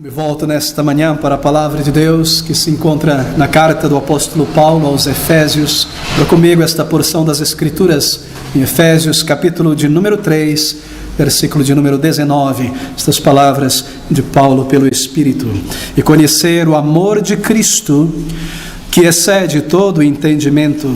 Me volto nesta manhã para a palavra de Deus que se encontra na carta do apóstolo Paulo aos Efésios. Para comigo esta porção das Escrituras em Efésios, capítulo de número 3, versículo de número 19. Estas palavras de Paulo pelo Espírito. E conhecer o amor de Cristo, que excede todo o entendimento,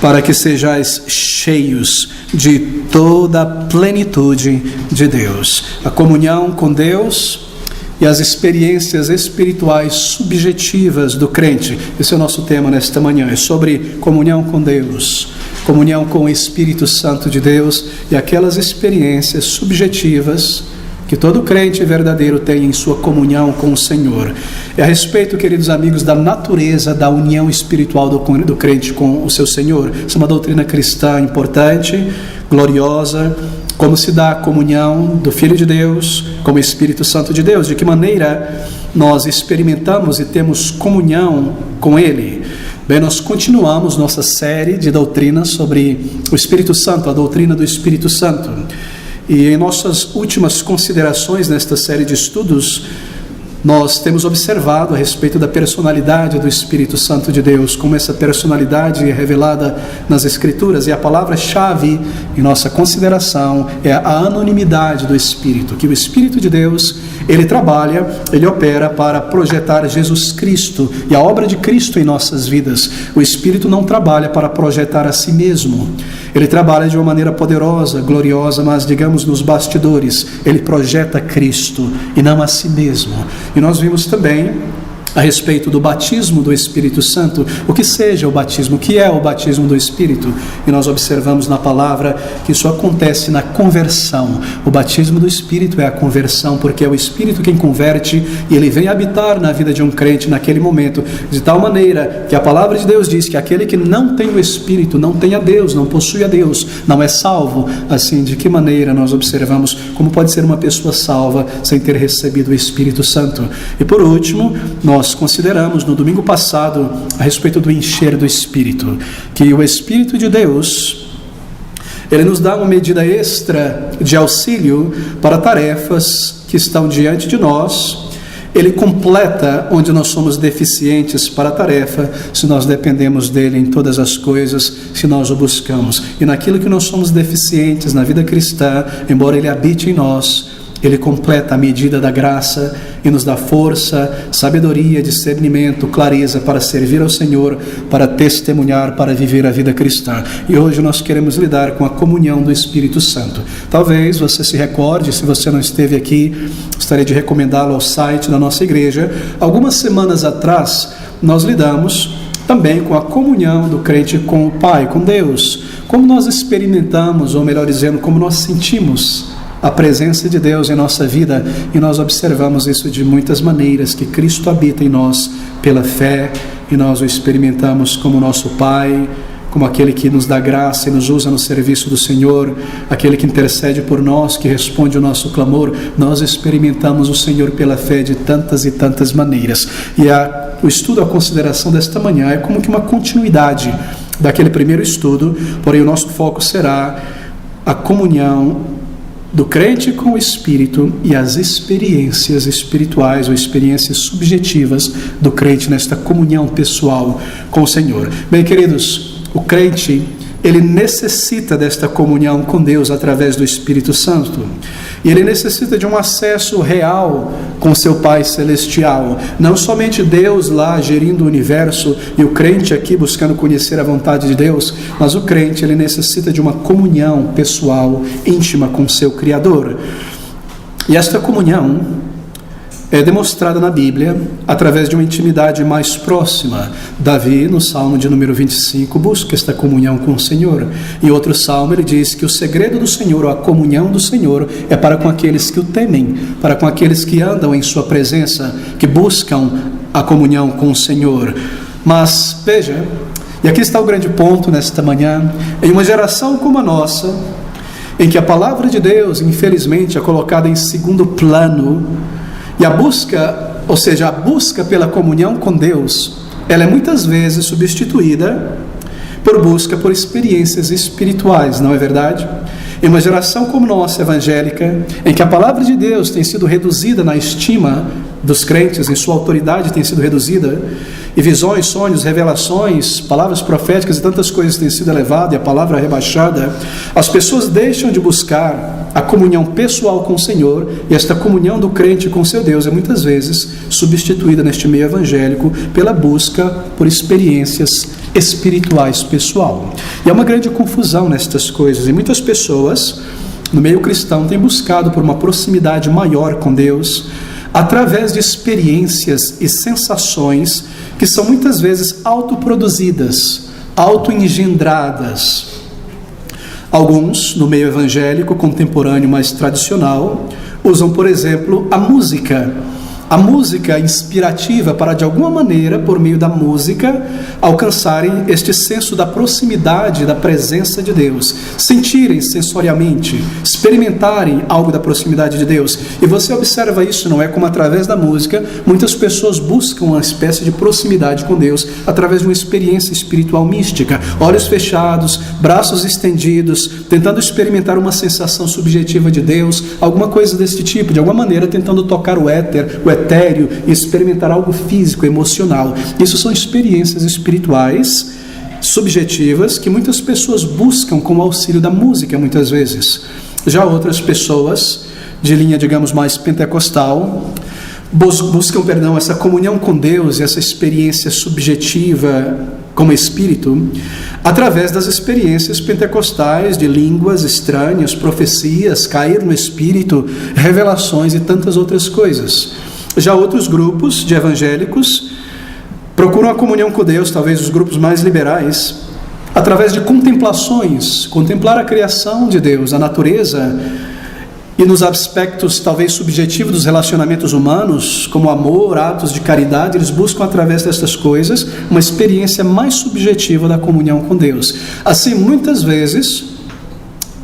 para que sejais cheios de toda a plenitude de Deus. A comunhão com Deus e as experiências espirituais subjetivas do crente. Esse é o nosso tema nesta manhã, é sobre comunhão com Deus, comunhão com o Espírito Santo de Deus e aquelas experiências subjetivas que todo crente verdadeiro tem em sua comunhão com o Senhor. É a respeito, queridos amigos, da natureza da união espiritual do crente com o seu Senhor. Essa é uma doutrina cristã importante, gloriosa. Como se dá a comunhão do Filho de Deus com o Espírito Santo de Deus? De que maneira nós experimentamos e temos comunhão com Ele? Bem, nós continuamos nossa série de doutrinas sobre o Espírito Santo, a doutrina do Espírito Santo. E em nossas últimas considerações nesta série de estudos, nós temos observado a respeito da personalidade do Espírito Santo de Deus, como essa personalidade é revelada nas Escrituras. E a palavra-chave em nossa consideração é a anonimidade do Espírito, que o Espírito de Deus, ele trabalha, ele opera para projetar Jesus Cristo e a obra de Cristo em nossas vidas. O Espírito não trabalha para projetar a si mesmo. Ele trabalha de uma maneira poderosa, gloriosa, mas digamos nos bastidores. Ele projeta Cristo e não a si mesmo. E nós vimos também a respeito do batismo do Espírito Santo, o que seja o batismo, o que é o batismo do Espírito, e nós observamos na palavra que isso acontece na conversão. O batismo do Espírito é a conversão, porque é o Espírito quem converte, e ele vem habitar na vida de um crente naquele momento, de tal maneira que a palavra de Deus diz que aquele que não tem o Espírito, não tem a Deus, não possui a Deus, não é salvo. Assim, de que maneira nós observamos como pode ser uma pessoa salva sem ter recebido o Espírito Santo? E por último, nós consideramos no domingo passado a respeito do encher do Espírito, que o Espírito de Deus, ele nos dá uma medida extra de auxílio para tarefas que estão diante de nós. Ele completa onde nós somos deficientes para a tarefa, se nós dependemos dele em todas as coisas, se nós o buscamos. E naquilo que nós somos deficientes na vida cristã, embora ele habite em nós, ele completa a medida da graça e nos dá força, sabedoria, discernimento, clareza para servir ao Senhor, para testemunhar, para viver a vida cristã. E hoje nós queremos lidar com a comunhão do Espírito Santo. Talvez você se recorde, se você não esteve aqui, gostaria de recomendá-lo ao site da nossa igreja. Algumas semanas atrás, nós lidamos também com a comunhão do crente com o Pai, com Deus. Como nós experimentamos, ou melhor dizendo, como nós sentimos a presença de Deus em nossa vida, e nós observamos isso de muitas maneiras, que Cristo habita em nós pela fé, e nós o experimentamos como nosso Pai, como aquele que nos dá graça e nos usa no serviço do Senhor, aquele que intercede por nós, que responde o nosso clamor. Nós experimentamos o Senhor pela fé de tantas e tantas maneiras. E o estudo, a consideração desta manhã é como que uma continuidade daquele primeiro estudo, porém o nosso foco será a comunhão do crente com o Espírito e as experiências espirituais ou experiências subjetivas do crente nesta comunhão pessoal com o Senhor. Bem, queridos, o crente, ele necessita desta comunhão com Deus através do Espírito Santo. E ele necessita de um acesso real com seu Pai Celestial. Não somente Deus lá gerindo o universo e o crente aqui buscando conhecer a vontade de Deus, mas o crente, ele necessita de uma comunhão pessoal, íntima com seu Criador. E esta comunhão é demonstrada na Bíblia através de uma intimidade mais próxima. Davi, no Salmo de número 25, busca esta comunhão com o Senhor. Em outro Salmo, ele diz que o segredo do Senhor, ou a comunhão do Senhor, é para com aqueles que o temem, para com aqueles que andam em sua presença, que buscam a comunhão com o Senhor. Mas, veja, e aqui está o grande ponto nesta manhã, em uma geração como a nossa, em que a palavra de Deus, infelizmente, é colocada em segundo plano, e a busca, ou seja, a busca pela comunhão com Deus, ela é muitas vezes substituída por busca por experiências espirituais, não é verdade? Em uma geração como nossa, evangélica, em que a palavra de Deus tem sido reduzida na estima dos crentes, em sua autoridade tem sido reduzida, e visões, sonhos, revelações, palavras proféticas e tantas coisas têm sido elevadas, e a palavra rebaixada, as pessoas deixam de buscar a comunhão pessoal com o Senhor, e esta comunhão do crente com seu Deus é muitas vezes substituída neste meio evangélico pela busca por experiências espirituais pessoal. E há uma grande confusão nestas coisas, e muitas pessoas no meio cristão têm buscado por uma proximidade maior com Deus, através de experiências e sensações que são muitas vezes autoproduzidas, autoengendradas. Alguns, no meio evangélico contemporâneo mais tradicional, usam, por exemplo, a música inspirativa para, de alguma maneira, por meio da música, alcançarem este senso da proximidade, da presença de Deus, sentirem sensorialmente, experimentarem algo da proximidade de Deus. E você observa isso, não é? Como através da música, muitas pessoas buscam uma espécie de proximidade com Deus através de uma experiência espiritual mística, olhos fechados, braços estendidos, tentando experimentar uma sensação subjetiva de Deus, alguma coisa desse tipo, de alguma maneira tentando tocar o éter, o etéreo, e experimentar algo físico, emocional. Isso são experiências espirituais subjetivas que muitas pessoas buscam com o auxílio da música, muitas vezes. Já outras pessoas de linha, digamos, mais pentecostal, buscam essa comunhão com Deus e essa experiência subjetiva como espírito, através das experiências pentecostais de línguas estranhas, profecias, cair no espírito, revelações e tantas outras coisas. Já outros grupos de evangélicos procuram a comunhão com Deus, talvez os grupos mais liberais, através de contemplações, contemplar a criação de Deus, a natureza, e nos aspectos talvez subjetivos dos relacionamentos humanos, como amor, atos de caridade, eles buscam através destas coisas uma experiência mais subjetiva da comunhão com Deus. Assim, muitas vezes,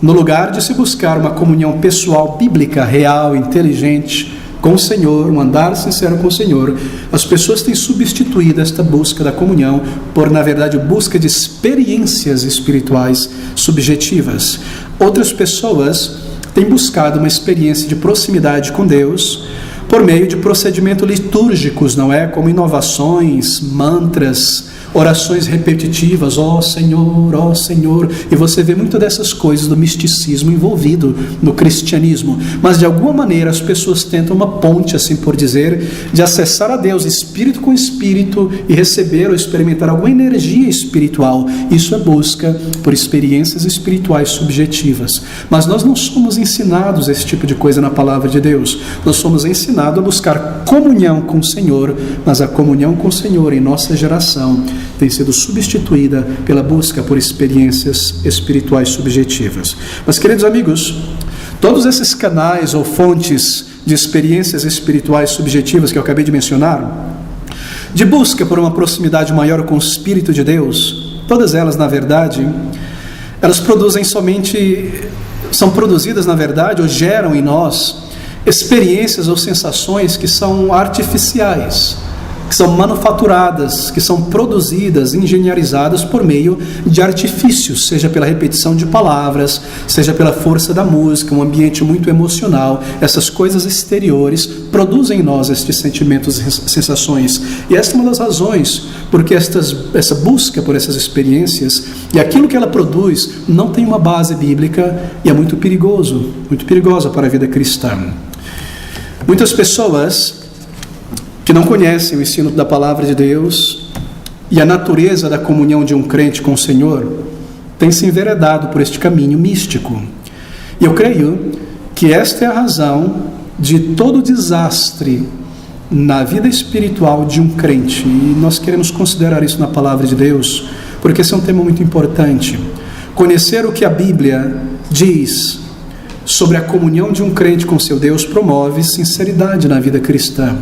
no lugar de se buscar uma comunhão pessoal, bíblica, real, inteligente, com o Senhor, um andar sincero com o Senhor, as pessoas têm substituído esta busca da comunhão por, na verdade, busca de experiências espirituais subjetivas. Outras pessoas têm buscado uma experiência de proximidade com Deus por meio de procedimentos litúrgicos, não é? Como inovações, mantras, orações repetitivas, ó Senhor, e você vê muitas dessas coisas do misticismo envolvido no cristianismo, mas de alguma maneira as pessoas tentam uma ponte, assim por dizer, de acessar a Deus espírito com espírito e receber ou experimentar alguma energia espiritual. Isso é busca por experiências espirituais subjetivas, mas nós não somos ensinados esse tipo de coisa na palavra de Deus. Nós somos ensinados a buscar comunhão com o Senhor, mas a comunhão com o Senhor em nossa geração tem sido substituída pela busca por experiências espirituais subjetivas. Mas, queridos amigos, todos esses canais ou fontes de experiências espirituais subjetivas que eu acabei de mencionar, de busca por uma proximidade maior com o Espírito de Deus, todas elas, na verdade, elas são produzidas, na verdade, ou geram em nós experiências ou sensações que são artificiais, que são manufaturadas, que são produzidas, engenharizadas por meio de artifícios, seja pela repetição de palavras, seja pela força da música, um ambiente muito emocional. Essas coisas exteriores produzem em nós estes sentimentos e sensações. E esta é uma das razões porque essa busca por essas experiências e aquilo que ela produz não tem uma base bíblica e é muito perigosa para a vida cristã. Muitas pessoas que não conhecem o ensino da palavra de Deus e a natureza da comunhão de um crente com o Senhor, têm se enveredado por este caminho místico. E eu creio que esta é a razão de todo o desastre na vida espiritual de um crente. E nós queremos considerar isso na palavra de Deus, porque esse é um tema muito importante. Conhecer o que a Bíblia diz sobre a comunhão de um crente com seu Deus promove sinceridade na vida cristã.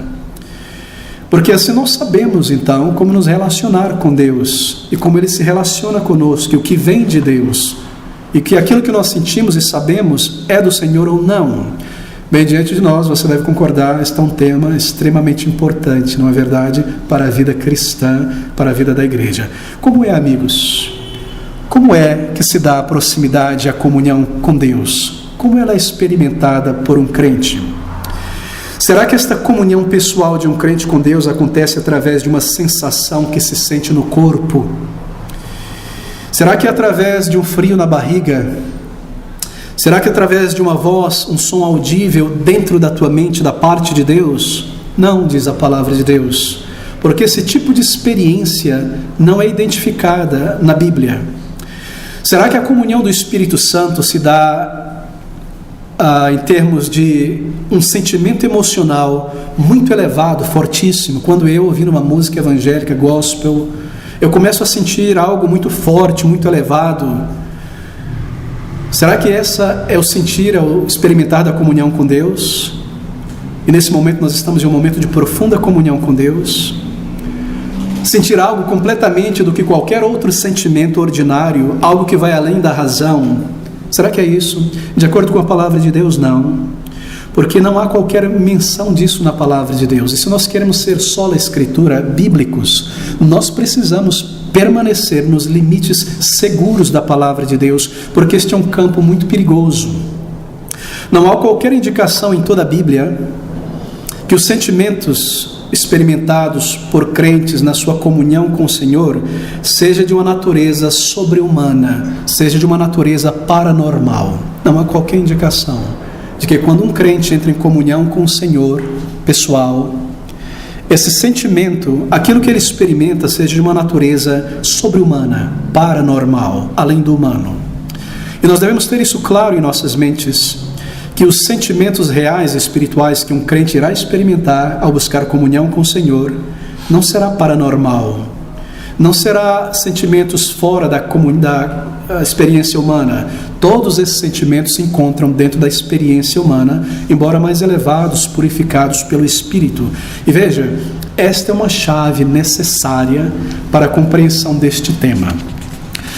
Porque assim nós sabemos, então, como nos relacionar com Deus e como Ele se relaciona conosco, e o que vem de Deus, e que aquilo que nós sentimos e sabemos é do Senhor ou não. Bem, diante de nós, você deve concordar, este é um tema extremamente importante, não é verdade? Para a vida cristã, para a vida da igreja. Como é, amigos? Como é que se dá a proximidade, a comunhão com Deus? Como ela é experimentada por um crente? Será que esta comunhão pessoal de um crente com Deus acontece através de uma sensação que se sente no corpo? Será que é através de um frio na barriga? Será que é através de uma voz, um som audível dentro da tua mente da parte de Deus? Não, diz a palavra de Deus, porque esse tipo de experiência não é identificada na Bíblia. Será que a comunhão do Espírito Santo se dá em termos de um sentimento emocional muito elevado, fortíssimo? Quando eu ouvindo uma música evangélica, gospel, eu começo a sentir algo muito forte, muito elevado. Será que essa é o sentir, é o experimentar da comunhão com Deus? E nesse momento nós estamos em um momento de profunda comunhão com Deus. Sentir algo completamente do que qualquer outro sentimento ordinário, algo que vai além da razão. Será que é isso? De acordo com a palavra de Deus, não. Porque não há qualquer menção disso na palavra de Deus. E se nós queremos ser sola escritura, bíblicos, nós precisamos permanecer nos limites seguros da palavra de Deus, porque este é um campo muito perigoso. Não há qualquer indicação em toda a Bíblia que os sentimentos experimentados por crentes na sua comunhão com o Senhor seja de uma natureza sobre-humana, seja de uma natureza paranormal. Não há qualquer indicação de que quando um crente entra em comunhão com o Senhor pessoal, esse sentimento, aquilo que ele experimenta, seja de uma natureza sobre-humana, paranormal, além do humano. E nós devemos ter isso claro em nossas mentes, que os sentimentos reais e espirituais que um crente irá experimentar ao buscar comunhão com o Senhor não será paranormal, não será sentimentos fora da experiência humana. Todos esses sentimentos se encontram dentro da experiência humana, embora mais elevados, purificados pelo Espírito. E veja, esta é uma chave necessária para a compreensão deste tema.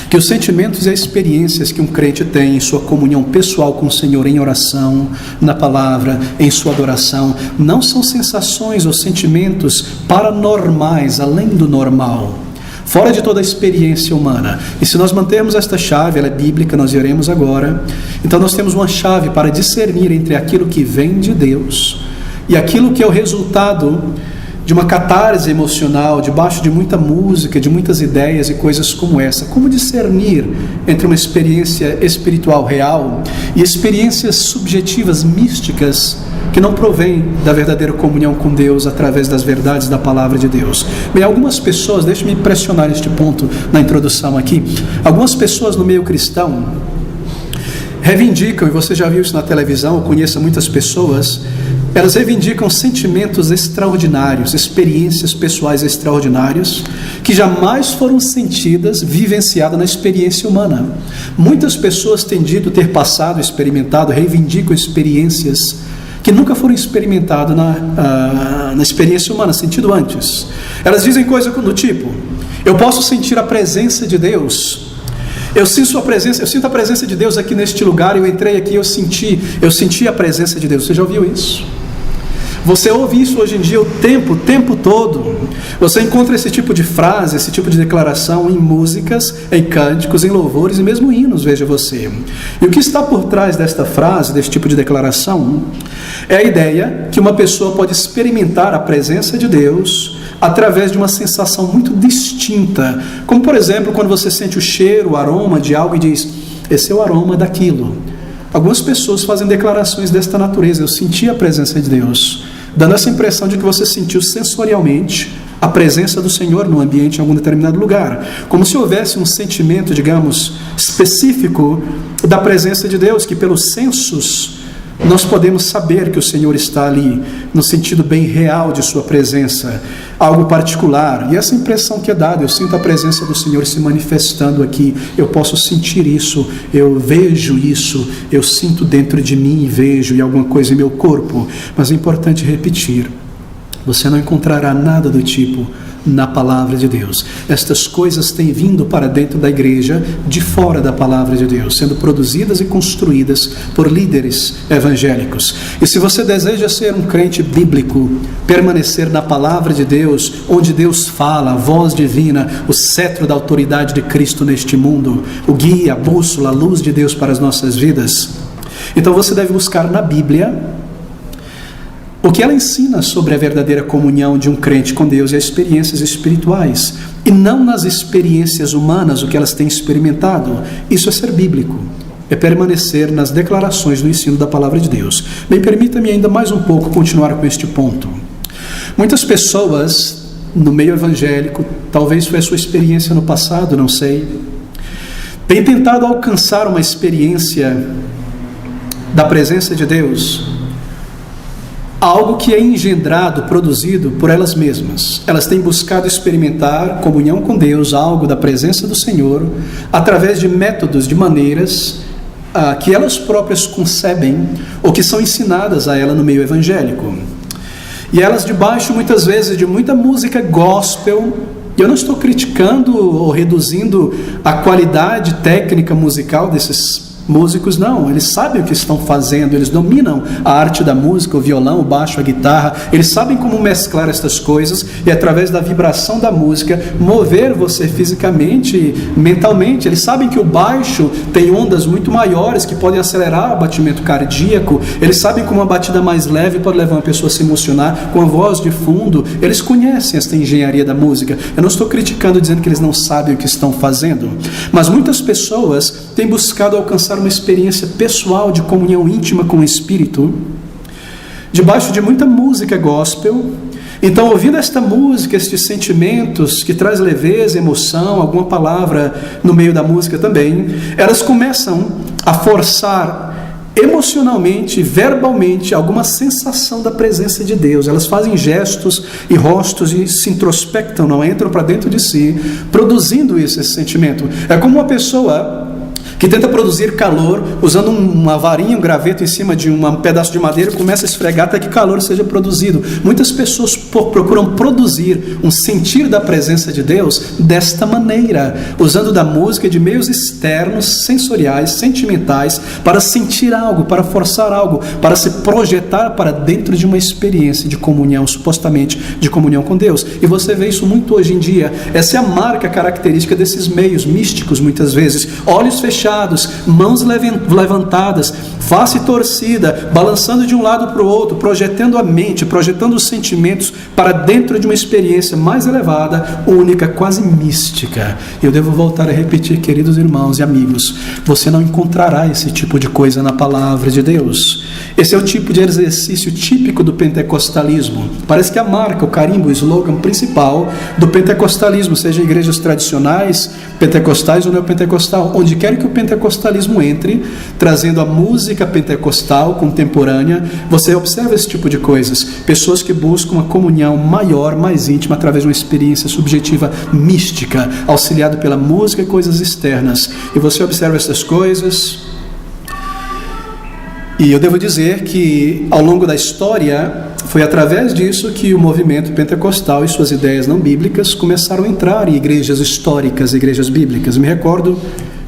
Que os sentimentos e as experiências que um crente tem em sua comunhão pessoal com o Senhor, em oração, na palavra, em sua adoração, não são sensações ou sentimentos paranormais, além do normal, fora de toda a experiência humana. E se nós mantermos esta chave, ela é bíblica, nós veremos agora, então nós temos uma chave para discernir entre aquilo que vem de Deus e aquilo que é o resultado de uma catarse emocional, debaixo de muita música, de muitas ideias e coisas como essa. Como discernir entre uma experiência espiritual real e experiências subjetivas, místicas, que não provém da verdadeira comunhão com Deus através das verdades da palavra de Deus? Bem, algumas pessoas, deixe-me pressionar este ponto na introdução aqui, algumas pessoas no meio cristão reivindicam, e você já viu isso na televisão, eu conheço muitas pessoas, elas reivindicam sentimentos extraordinários, experiências pessoais extraordinárias, que jamais foram sentidas, vivenciadas na experiência humana. Muitas pessoas têm dito ter passado, experimentado, reivindicam experiências que nunca foram experimentadas na experiência humana, sentido antes. Elas dizem coisas do tipo: eu posso sentir a presença de Deus, eu sinto a presença de Deus aqui neste lugar, eu entrei aqui, eu senti a presença de Deus. Você já ouviu isso? Você ouve isso hoje em dia o tempo todo. Você encontra esse tipo de frase, esse tipo de declaração em músicas, em cânticos, em louvores e mesmo hinos, veja você. E o que está por trás desta frase, desse tipo de declaração, é a ideia que uma pessoa pode experimentar a presença de Deus através de uma sensação muito distinta, como por exemplo quando você sente o cheiro, o aroma de algo e diz: esse é o aroma daquilo. Algumas pessoas fazem declarações desta natureza: eu senti a presença de Deus, dando essa impressão de que você sentiu sensorialmente a presença do Senhor no ambiente em algum determinado lugar, como se houvesse um sentimento, digamos, específico da presença de Deus, que pelos sensos nós podemos saber que o Senhor está ali, no sentido bem real de sua presença, algo particular. E essa impressão que é dada: eu sinto a presença do Senhor se manifestando aqui, eu posso sentir isso, eu vejo isso, eu sinto dentro de mim e vejo, e alguma coisa em meu corpo. Mas é importante repetir: você não encontrará nada do tipo na palavra de Deus. Estas coisas têm vindo para dentro da igreja de fora da palavra de Deus, sendo produzidas e construídas por líderes evangélicos. E se você deseja ser um crente bíblico, permanecer na palavra de Deus, onde Deus fala, a voz divina, o cetro da autoridade de Cristo neste mundo, o guia, a bússola, a luz de Deus para as nossas vidas, então você deve buscar na Bíblia O que ela ensina sobre a verdadeira comunhão de um crente com Deus é experiências espirituais, e não nas experiências humanas, o que elas têm experimentado. Isso é ser bíblico, é permanecer nas declarações do ensino da palavra de Deus. Bem, permita-me ainda mais um pouco continuar com este ponto. Muitas pessoas no meio evangélico, talvez foi a sua experiência no passado, não sei, têm tentado alcançar uma experiência da presença de Deus, algo que é engendrado, produzido por elas mesmas. Elas têm buscado experimentar comunhão com Deus, algo da presença do Senhor, através de métodos, de maneiras que elas próprias concebem ou que são ensinadas a ela no meio evangélico. E elas, debaixo muitas vezes de muita música gospel, eu não estou criticando ou reduzindo a qualidade técnica musical desses músicos, não, eles sabem o que estão fazendo, eles dominam a arte da música, o violão, o baixo, a guitarra, eles sabem como mesclar estas coisas e através da vibração da música mover você fisicamente, mentalmente. Eles sabem que o baixo tem ondas muito maiores que podem acelerar o batimento cardíaco, eles sabem como uma batida mais leve pode levar uma pessoa a se emocionar com a voz de fundo. Eles conhecem esta engenharia da música. Eu não estou criticando dizendo que eles não sabem o que estão fazendo, mas muitas pessoas têm buscado alcançar uma experiência pessoal de comunhão íntima com o Espírito, debaixo de muita música gospel. Então, ouvindo esta música, estes sentimentos que traz leveza, emoção, alguma palavra no meio da música também, elas começam a forçar emocionalmente, verbalmente, alguma sensação da presença de Deus. Elas fazem gestos e rostos e se introspectam, não entram para dentro de si, produzindo esse sentimento. É como uma pessoa que tenta produzir calor usando uma varinha, um graveto em cima de um pedaço de madeira, começa a esfregar até que calor seja produzido. Muitas pessoas procuram produzir um sentir da presença de Deus desta maneira, usando da música de meios externos, sensoriais, sentimentais, para sentir algo, para forçar algo, para se projetar para dentro de uma experiência de comunhão, supostamente de comunhão com Deus. E você vê isso muito hoje em dia. Essa é a marca característica desses meios místicos, muitas vezes. Olhos fechados, mãos levantadas, face torcida, balançando de um lado para o outro, projetando a mente, projetando os sentimentos para dentro de uma experiência mais elevada, única, quase mística. Eu devo voltar a repetir, queridos irmãos e amigos, você não encontrará esse tipo de coisa na palavra de Deus. Esse é o tipo de exercício típico do pentecostalismo. Parece que a marca, o carimbo, o slogan principal do pentecostalismo, seja igrejas tradicionais, pentecostais ou neopentecostal, onde quer que o pentecostalismo entre, trazendo a música pentecostal contemporânea, você observa esse tipo de coisas. Pessoas que buscam uma comunhão maior, mais íntima, através de uma experiência subjetiva mística, auxiliado pela música e coisas externas. E você observa essas coisas. E eu devo dizer que, ao longo da história, foi através disso que o movimento pentecostal e suas ideias não bíblicas começaram a entrar em igrejas históricas, igrejas bíblicas. Me recordo,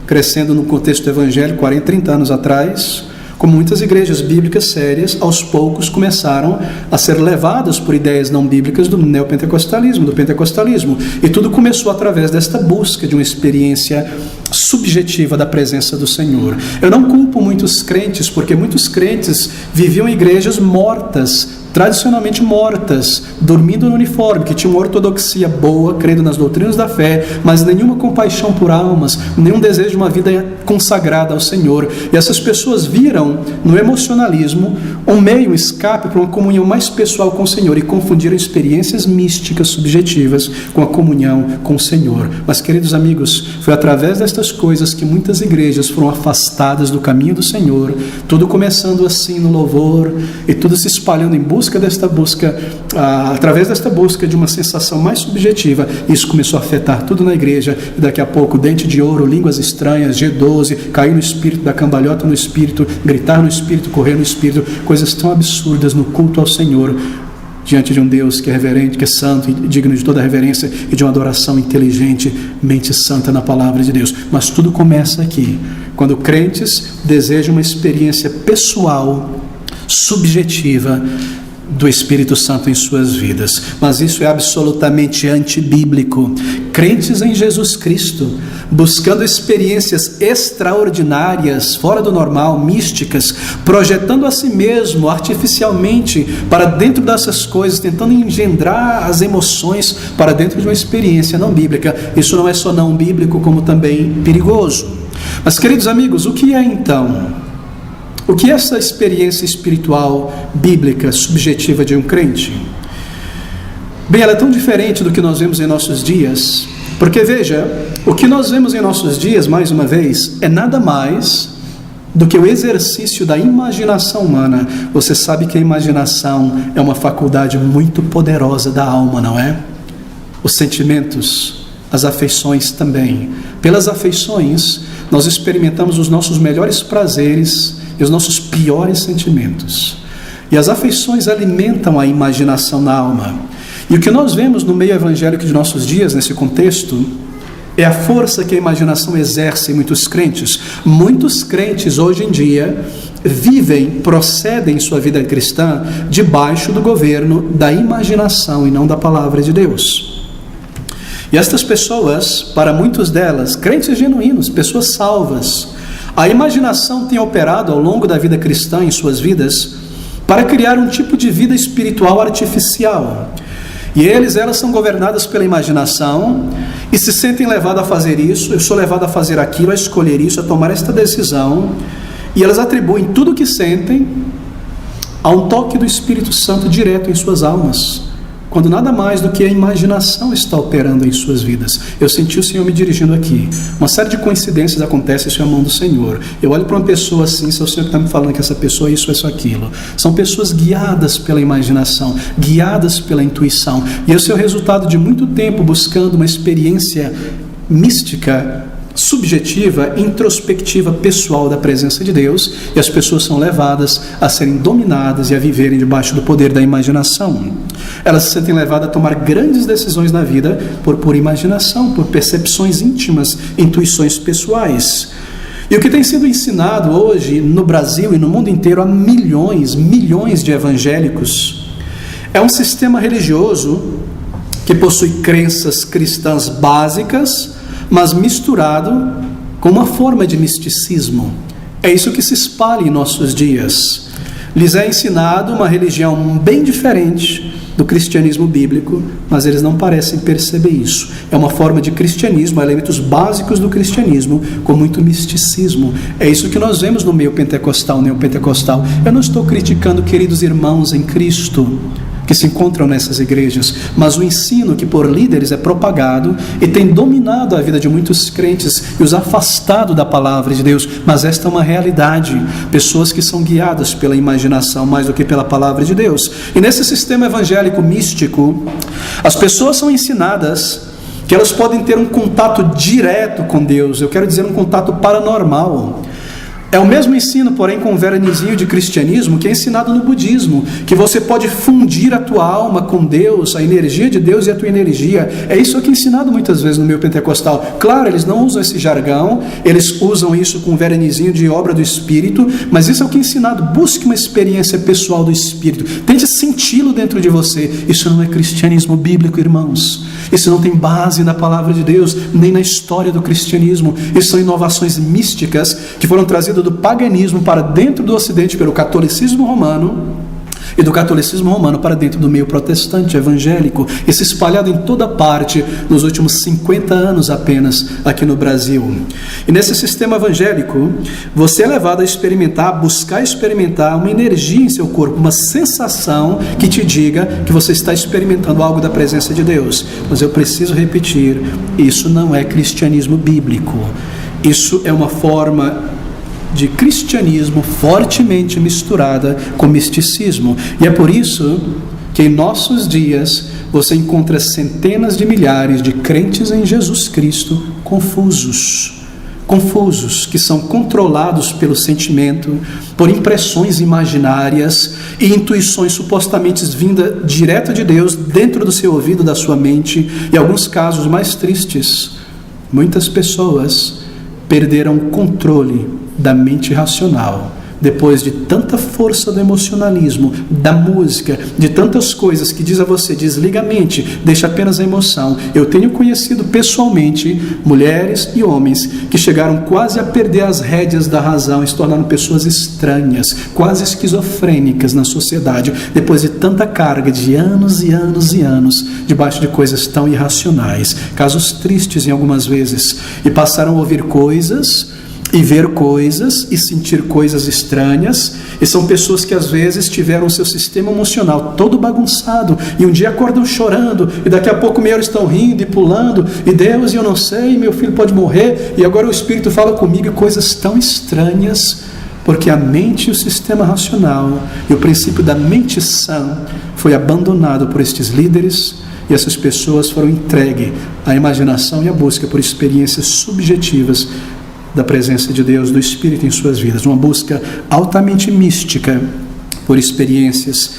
crescendo no contexto evangélico, 40, 30 anos atrás, como muitas igrejas bíblicas sérias, aos poucos começaram a ser levadas por ideias não bíblicas do neopentecostalismo, do pentecostalismo. E tudo começou através desta busca de uma experiência subjetiva da presença do Senhor. Eu não culpo muitos crentes, porque muitos crentes viviam em igrejas mortas, tradicionalmente mortas, dormindo no uniforme, que tinha uma ortodoxia boa, crendo nas doutrinas da fé, mas nenhuma compaixão por almas, nenhum desejo de uma vida consagrada ao Senhor. E essas pessoas viram no emocionalismo um meio, um escape para uma comunhão mais pessoal com o Senhor e confundiram experiências místicas subjetivas com a comunhão com o Senhor. Mas, queridos amigos, foi através destas coisas que muitas igrejas foram afastadas do caminho do Senhor, tudo começando assim no louvor e tudo se espalhando em busca desta busca, através desta busca de uma sensação mais subjetiva. Isso começou a afetar tudo na igreja, e daqui a pouco dente de ouro, línguas estranhas, G12, cair no espírito, dar cambalhota no espírito, gritar no espírito, correr no espírito, coisas tão absurdas no culto ao Senhor, diante de um Deus que é reverente, que é santo e digno de toda a reverência e de uma adoração inteligente, mente santa na palavra de Deus. Mas tudo começa aqui, quando crentes desejam uma experiência pessoal, subjetiva, do Espírito Santo em suas vidas. Mas isso é absolutamente antibíblico. Crentes em Jesus Cristo, buscando experiências extraordinárias, fora do normal, místicas, projetando a si mesmo artificialmente para dentro dessas coisas, tentando engendrar as emoções para dentro de uma experiência não bíblica. Isso não é só não bíblico, como também perigoso. Mas, queridos amigos, o que é então? O que é essa experiência espiritual bíblica subjetiva de um crente? Bem, ela é tão diferente do que nós vemos em nossos dias, porque veja, o que nós vemos em nossos dias, mais uma vez, é nada mais do que o exercício da imaginação humana. Você sabe que a imaginação é uma faculdade muito poderosa da alma, não é? Os sentimentos, as afeições também. Pelas afeições, nós experimentamos os nossos melhores prazeres e os nossos piores sentimentos. E as afeições alimentam a imaginação na alma. E o que nós vemos no meio evangélico de nossos dias, nesse contexto, é a força que a imaginação exerce em muitos crentes. Muitos crentes hoje em dia procedem em sua vida cristã debaixo do governo da imaginação e não da palavra de Deus. E estas pessoas, para muitos delas, crentes genuínos, pessoas salvas, a imaginação tem operado ao longo da vida cristã em suas vidas para criar um tipo de vida espiritual artificial. E elas são governadas pela imaginação e se sentem levados a fazer isso, eu sou levado a fazer aquilo, a escolher isso, a tomar esta decisão. E elas atribuem tudo o que sentem a um toque do Espírito Santo direto em suas almas, quando nada mais do que a imaginação está operando em suas vidas. Eu senti o Senhor me dirigindo aqui. Uma série de coincidências acontece, isso é a mão do Senhor. Eu olho para uma pessoa assim, se é o Senhor que está me falando que essa pessoa é isso, aquilo. São pessoas guiadas pela imaginação, guiadas pela intuição. E esse é o resultado de muito tempo buscando uma experiência mística, subjetiva, introspectiva, pessoal da presença de Deus, e as pessoas são levadas a serem dominadas e a viverem debaixo do poder da imaginação. Elas se sentem levadas a tomar grandes decisões na vida por imaginação, por percepções íntimas, intuições pessoais. E o que tem sido ensinado hoje no Brasil e no mundo inteiro a milhões de evangélicos é um sistema religioso que possui crenças cristãs básicas, mas misturado com uma forma de misticismo. É isso que se espalha em nossos dias. Lhes é ensinado uma religião bem diferente do cristianismo bíblico, mas eles não parecem perceber isso. É uma forma de cristianismo, elementos básicos do cristianismo, com muito misticismo. É isso que nós vemos no meio pentecostal, neopentecostal. Eu não estou criticando queridos irmãos em Cristo que se encontram nessas igrejas, mas o ensino que por líderes é propagado e tem dominado a vida de muitos crentes e os afastado da palavra de Deus. Mas esta é uma realidade, pessoas que são guiadas pela imaginação mais do que pela palavra de Deus. E nesse sistema evangélico místico, as pessoas são ensinadas que elas podem ter um contato direto com Deus, eu quero dizer um contato paranormal. É o mesmo ensino, porém, com um vernizinho de cristianismo que é ensinado no budismo, que você pode fundir a tua alma com Deus, a energia de Deus e a tua energia. É isso que é ensinado muitas vezes no meio pentecostal. Claro, eles não usam esse jargão, eles usam isso com um vernizinho de obra do Espírito, mas isso é o que é ensinado. Busque uma experiência pessoal do Espírito, tente senti-lo dentro de você. Isso não é cristianismo bíblico, irmãos. Isso não tem base na palavra de Deus, nem na história do cristianismo. Isso são inovações místicas que foram trazidas do paganismo para dentro do Ocidente pelo catolicismo romano, e do catolicismo romano para dentro do meio protestante evangélico, e se espalhado em toda parte nos últimos 50 anos apenas aqui no Brasil. E nesse sistema evangélico, você é levado a experimentar, a buscar experimentar uma energia em seu corpo, uma sensação que te diga que você está experimentando algo da presença de Deus. Mas eu preciso repetir, isso não é cristianismo bíblico. Isso é uma forma de cristianismo fortemente misturada com misticismo. E é por isso que em nossos dias você encontra centenas de milhares de crentes em Jesus Cristo confusos, que são controlados pelo sentimento, por impressões imaginárias e intuições supostamente vindas direto de Deus dentro do seu ouvido, da sua mente. E alguns casos mais tristes, muitas pessoas perderam o controle da mente racional depois de tanta força do emocionalismo, da música, de tantas coisas que diz a você, desliga a mente, deixa apenas a emoção. Eu tenho conhecido pessoalmente mulheres e homens que chegaram quase a perder as rédeas da razão e se tornaram pessoas estranhas, quase esquizofrênicas na sociedade, depois de tanta carga de anos e anos e anos, debaixo de coisas tão irracionais, casos tristes em algumas vezes, e passaram a ouvir coisas e ver coisas e sentir coisas estranhas, e são pessoas que às vezes tiveram seu sistema emocional todo bagunçado, e um dia acordam chorando, e daqui a pouco meia hora estão rindo e pulando, e Deus, eu não sei, meu filho pode morrer, e agora o Espírito fala comigo, e coisas tão estranhas, porque a mente e o sistema racional, e o princípio da mente sã, foi abandonado por estes líderes, e essas pessoas foram entregues à imaginação e à busca por experiências subjetivas da presença de Deus, do Espírito em suas vidas, uma busca altamente mística por experiências,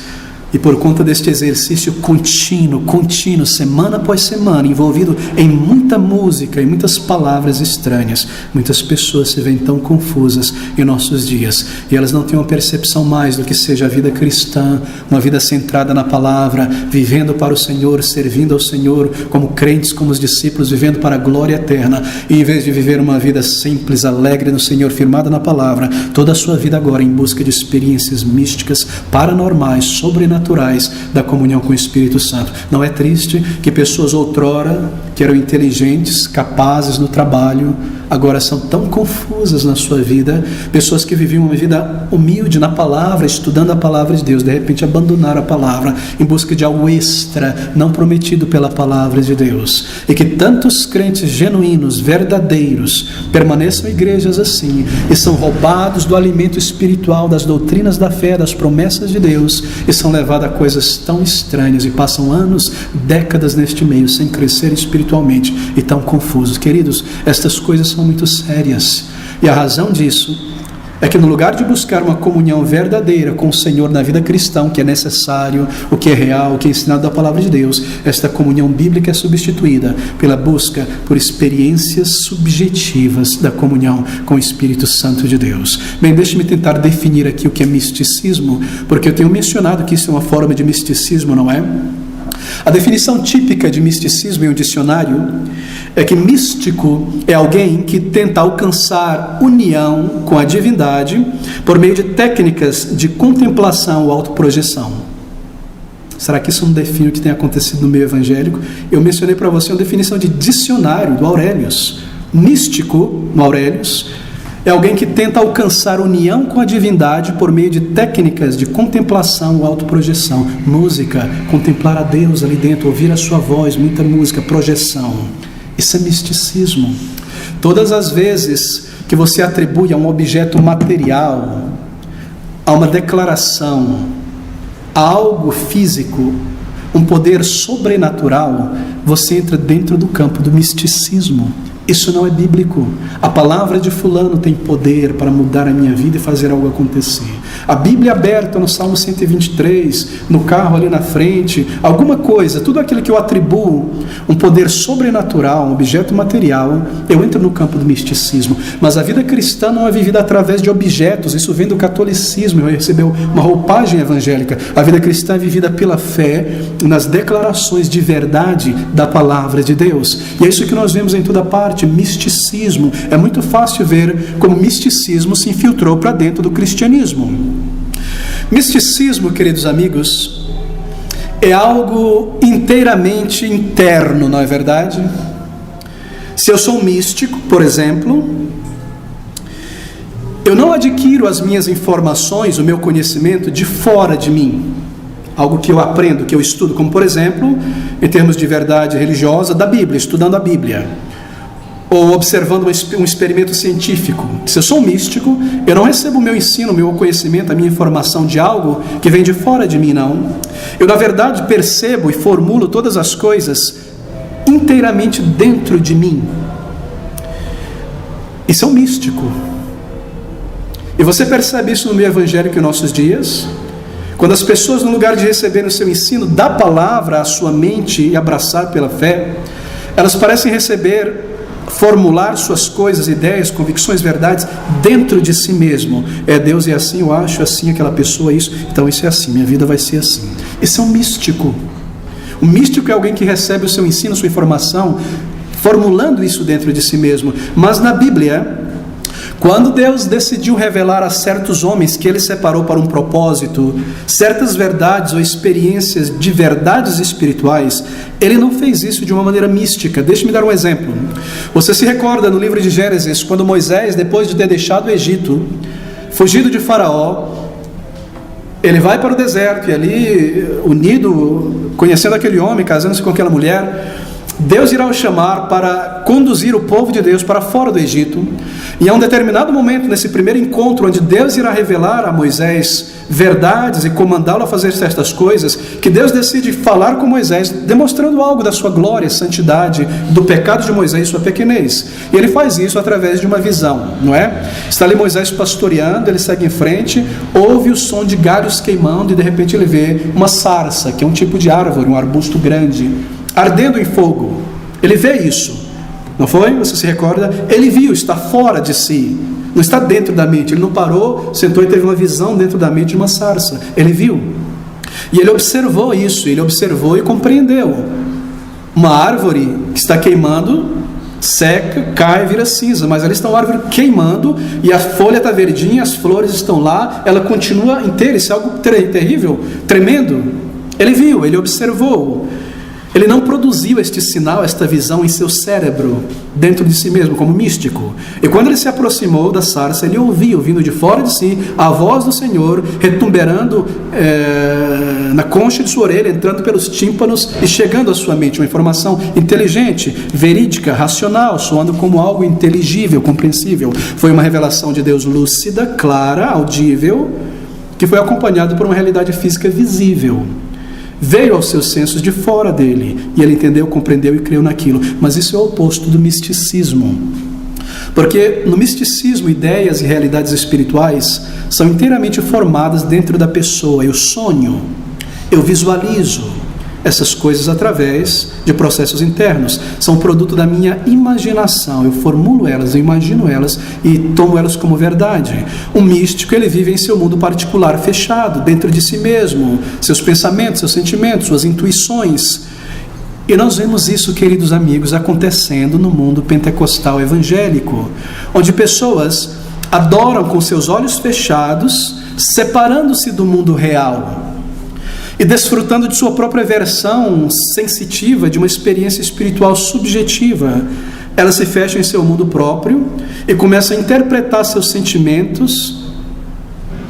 e por conta deste exercício contínuo, semana após semana, envolvido em muita música e muitas palavras estranhas, muitas pessoas se veem tão confusas em nossos dias, e elas não têm uma percepção mais do que seja a vida cristã, uma vida centrada na palavra, vivendo para o Senhor, servindo ao Senhor, como crentes, como os discípulos, vivendo para a glória eterna, e em vez de viver uma vida simples, alegre no Senhor, firmada na palavra, toda a sua vida agora em busca de experiências místicas, paranormais, sobrenaturais, da comunhão com o Espírito Santo. Não é triste que pessoas outrora, que eram inteligentes, capazes no trabalho, agora são tão confusas na sua vida, pessoas que viviam uma vida humilde na palavra, estudando a palavra de Deus, de repente abandonaram a palavra em busca de algo extra, não prometido pela palavra de Deus, e que tantos crentes genuínos, verdadeiros, permaneçam em igrejas assim, e são roubados do alimento espiritual, das doutrinas da fé, das promessas de Deus, e são levados a coisas tão estranhas, e passam anos, décadas neste meio, sem crescer espiritualmente, e tão confusos. Queridos, estas coisas são muito sérias, e a razão disso é que no lugar de buscar uma comunhão verdadeira com o Senhor na vida cristã, que é necessário, o que é real, o que é ensinado da palavra de Deus, esta comunhão bíblica é substituída pela busca por experiências subjetivas da comunhão com o Espírito Santo de Deus. Bem, deixe-me tentar definir aqui o que é misticismo, porque eu tenho mencionado que isso é uma forma de misticismo, não é? A definição típica de misticismo em um dicionário é que místico é alguém que tenta alcançar união com a divindade por meio de técnicas de contemplação ou autoprojeção. Será que isso não define o que tem acontecido no meio evangélico? Eu mencionei para você uma definição de dicionário do Aurelius. Místico, no Aurelius, é alguém que tenta alcançar união com a divindade por meio de técnicas de contemplação ou autoprojeção. Música, contemplar a Deus ali dentro, ouvir a sua voz, muita música, projeção. Isso é misticismo. Todas as vezes que você atribui a um objeto material, a uma declaração, a algo físico, um poder sobrenatural, você entra dentro do campo do misticismo. Isso não é bíblico. A palavra de fulano tem poder para mudar a minha vida e fazer algo acontecer. A Bíblia aberta no Salmo 123, no carro ali na frente, alguma coisa, tudo aquilo que eu atribuo um poder sobrenatural, um objeto material, eu entro no campo do misticismo. Mas a vida cristã não é vivida através de objetos, isso vem do catolicismo, recebeu uma roupagem evangélica. A vida cristã é vivida pela fé nas declarações de verdade da palavra de Deus. E é isso que nós vemos em toda parte. Misticismo. É muito fácil ver como misticismo se infiltrou para dentro do cristianismo. Misticismo, queridos amigos, é algo inteiramente interno, não é verdade? Se eu sou místico, por exemplo, eu não adquiro as minhas informações, o meu conhecimento de fora de mim. Algo que eu aprendo, que eu estudo, como por exemplo, em termos de verdade religiosa, da Bíblia, estudando a Bíblia. Ou observando um experimento científico. Se eu sou místico, eu não recebo o meu ensino, o meu conhecimento, a minha informação de algo que vem de fora de mim, não. Eu, na verdade, percebo e formulo todas as coisas inteiramente dentro de mim. Isso é um místico. E você percebe isso no meio evangélico em nossos dias? Quando as pessoas, no lugar de receberem o seu ensino da palavra à sua mente e abraçar pela fé, elas parecem receber formular suas coisas, ideias, convicções, verdades dentro de si mesmo. Deus é assim, eu acho assim, aquela pessoa é isso, então isso é assim, minha vida vai ser assim. Esse é um místico. O místico é alguém que recebe o seu ensino, sua informação, formulando isso dentro de si mesmo. Mas na Bíblia, quando Deus decidiu revelar a certos homens que Ele separou para um propósito, certas verdades ou experiências de verdades espirituais, Ele não fez isso de uma maneira mística. Deixe-me dar um exemplo. Você se recorda no livro de Gênesis, quando Moisés, depois de ter deixado o Egito, fugido de Faraó, ele vai para o deserto e ali, unido, conhecendo aquele homem, casando-se com aquela mulher, Deus irá o chamar para conduzir o povo de Deus para fora do Egito. E a um determinado momento, nesse primeiro encontro, onde Deus irá revelar a Moisés verdades e comandá-lo a fazer certas coisas, que Deus decide falar com Moisés, demonstrando algo da sua glória, santidade, do pecado de Moisés e sua pequenez. E ele faz isso através de uma visão, não é? Está ali Moisés pastoreando, ele segue em frente, ouve o som de galhos queimando e de repente ele vê uma sarça, que é um tipo de árvore, um arbusto grande, ardendo em fogo. Ele vê isso, não foi? Você se recorda? Ele viu, está fora de si, não está dentro da mente. Ele não parou, sentou e teve uma visão dentro da mente de uma sarça. Ele viu, e ele observou isso, ele observou e compreendeu. Uma árvore que está queimando, seca, cai, vira cinza, mas ali está uma árvore queimando e a folha está verdinha, as flores estão lá, ela continua inteira. Isso é algo terrível, tremendo. Ele viu, ele observou. Ele não produziu este sinal, esta visão em seu cérebro, dentro de si mesmo, como místico. E quando ele se aproximou da sarça, ele ouviu, vindo de fora de si, a voz do Senhor, retumberando na concha de sua orelha, entrando pelos tímpanos e chegando à sua mente. Uma informação inteligente, verídica, racional, soando como algo inteligível, compreensível. Foi uma revelação de Deus lúcida, clara, audível, que foi acompanhada por uma realidade física visível. Veio aos seus sensos de fora dele, e ele entendeu, compreendeu e creu naquilo. Mas isso é o oposto do misticismo, porque no misticismo, ideias e realidades espirituais são inteiramente formadas dentro da pessoa. Eu sonho, eu visualizo essas coisas através de processos internos, são produto da minha imaginação. Eu formulo elas, eu imagino elas e tomo elas como verdade. O místico, ele vive em seu mundo particular, fechado, dentro de si mesmo, seus pensamentos, seus sentimentos, suas intuições. E nós vemos isso, queridos amigos, acontecendo no mundo pentecostal evangélico, onde pessoas adoram com seus olhos fechados, separando-se do mundo real e desfrutando de sua própria versão sensitiva, de uma experiência espiritual subjetiva. Ela se fecha em seu mundo próprio e começa a interpretar seus sentimentos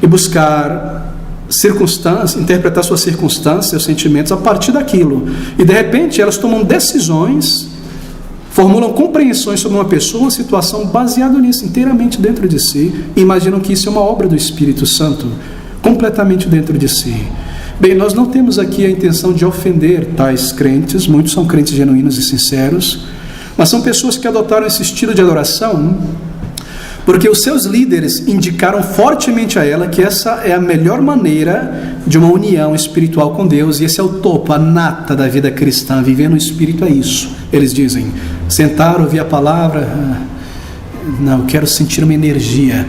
e buscar circunstâncias, interpretar suas circunstâncias, seus sentimentos a partir daquilo. E de repente elas tomam decisões, formulam compreensões sobre uma pessoa, uma situação, baseado nisso, inteiramente dentro de si, e imaginam que isso é uma obra do Espírito Santo, completamente dentro de si. Bem, nós não temos aqui a intenção de ofender tais crentes, muitos são crentes genuínos e sinceros, mas são pessoas que adotaram esse estilo de adoração porque os seus líderes indicaram fortemente a ela que essa é a melhor maneira de uma união espiritual com Deus, e esse é o topo, a nata da vida cristã. Viver no Espírito é isso. Eles dizem, sentar, ouvir a palavra, não, eu quero sentir uma energia,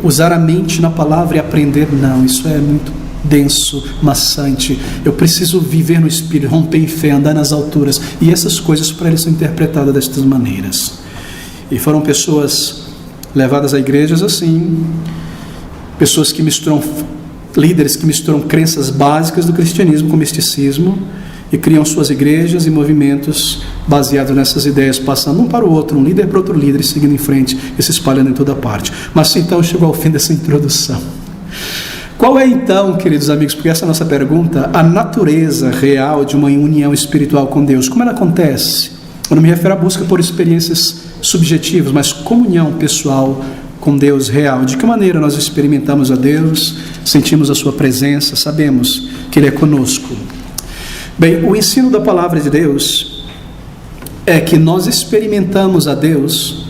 usar a mente na palavra e aprender, não, isso é muito denso, maçante. Eu preciso viver no Espírito, romper em fé, andar nas alturas. E essas coisas para eles são interpretadas destas maneiras. E foram pessoas levadas a igrejas assim, pessoas que misturam, líderes que misturam crenças básicas do cristianismo com misticismo e criam suas igrejas e movimentos baseados nessas ideias, passando um para o outro, um líder para outro líder, e seguindo em frente e se espalhando em toda parte. Mas então chegou ao fim dessa introdução. Qual é então, queridos amigos, porque essa é a nossa pergunta, a natureza real de uma união espiritual com Deus? Como ela acontece? Eu não me refiro à busca por experiências subjetivas, mas comunhão pessoal com Deus real. De que maneira nós experimentamos a Deus, sentimos a sua presença, sabemos que Ele é conosco? Bem, o ensino da palavra de Deus é que nós experimentamos a Deus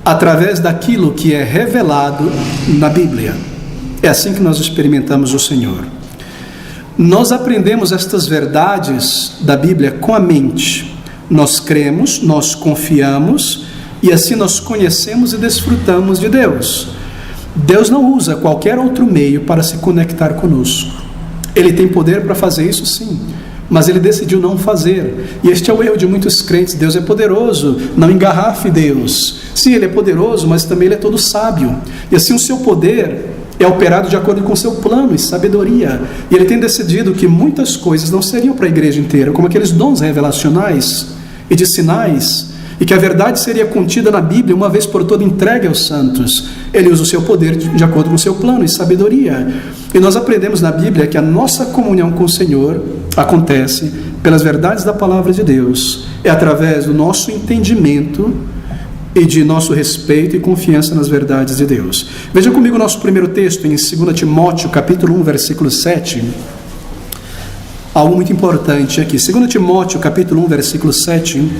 através daquilo que é revelado na Bíblia. É assim que nós experimentamos o Senhor. Nós aprendemos estas verdades da Bíblia com a mente. Nós cremos, nós confiamos e assim nós conhecemos e desfrutamos de Deus. Deus não usa qualquer outro meio para se conectar conosco. Ele tem poder para fazer isso, sim, mas Ele decidiu não fazer. E este é o erro de muitos crentes. Deus é poderoso, não engarrafe Deus. Sim, Ele é poderoso, mas também Ele é todo sábio. E assim o seu poder é operado de acordo com o seu plano e sabedoria. E Ele tem decidido que muitas coisas não seriam para a igreja inteira, como aqueles dons revelacionais e de sinais, e que a verdade seria contida na Bíblia, uma vez por toda entregue aos santos. Ele usa o seu poder de acordo com o seu plano e sabedoria. E nós aprendemos na Bíblia que a nossa comunhão com o Senhor acontece pelas verdades da palavra de Deus. É através do nosso entendimento e de nosso respeito e confiança nas verdades de Deus. Veja comigo o nosso primeiro texto em 2 Timóteo, capítulo 1, versículo 7. Algo muito importante aqui. 2 Timóteo, capítulo 1, versículo 7.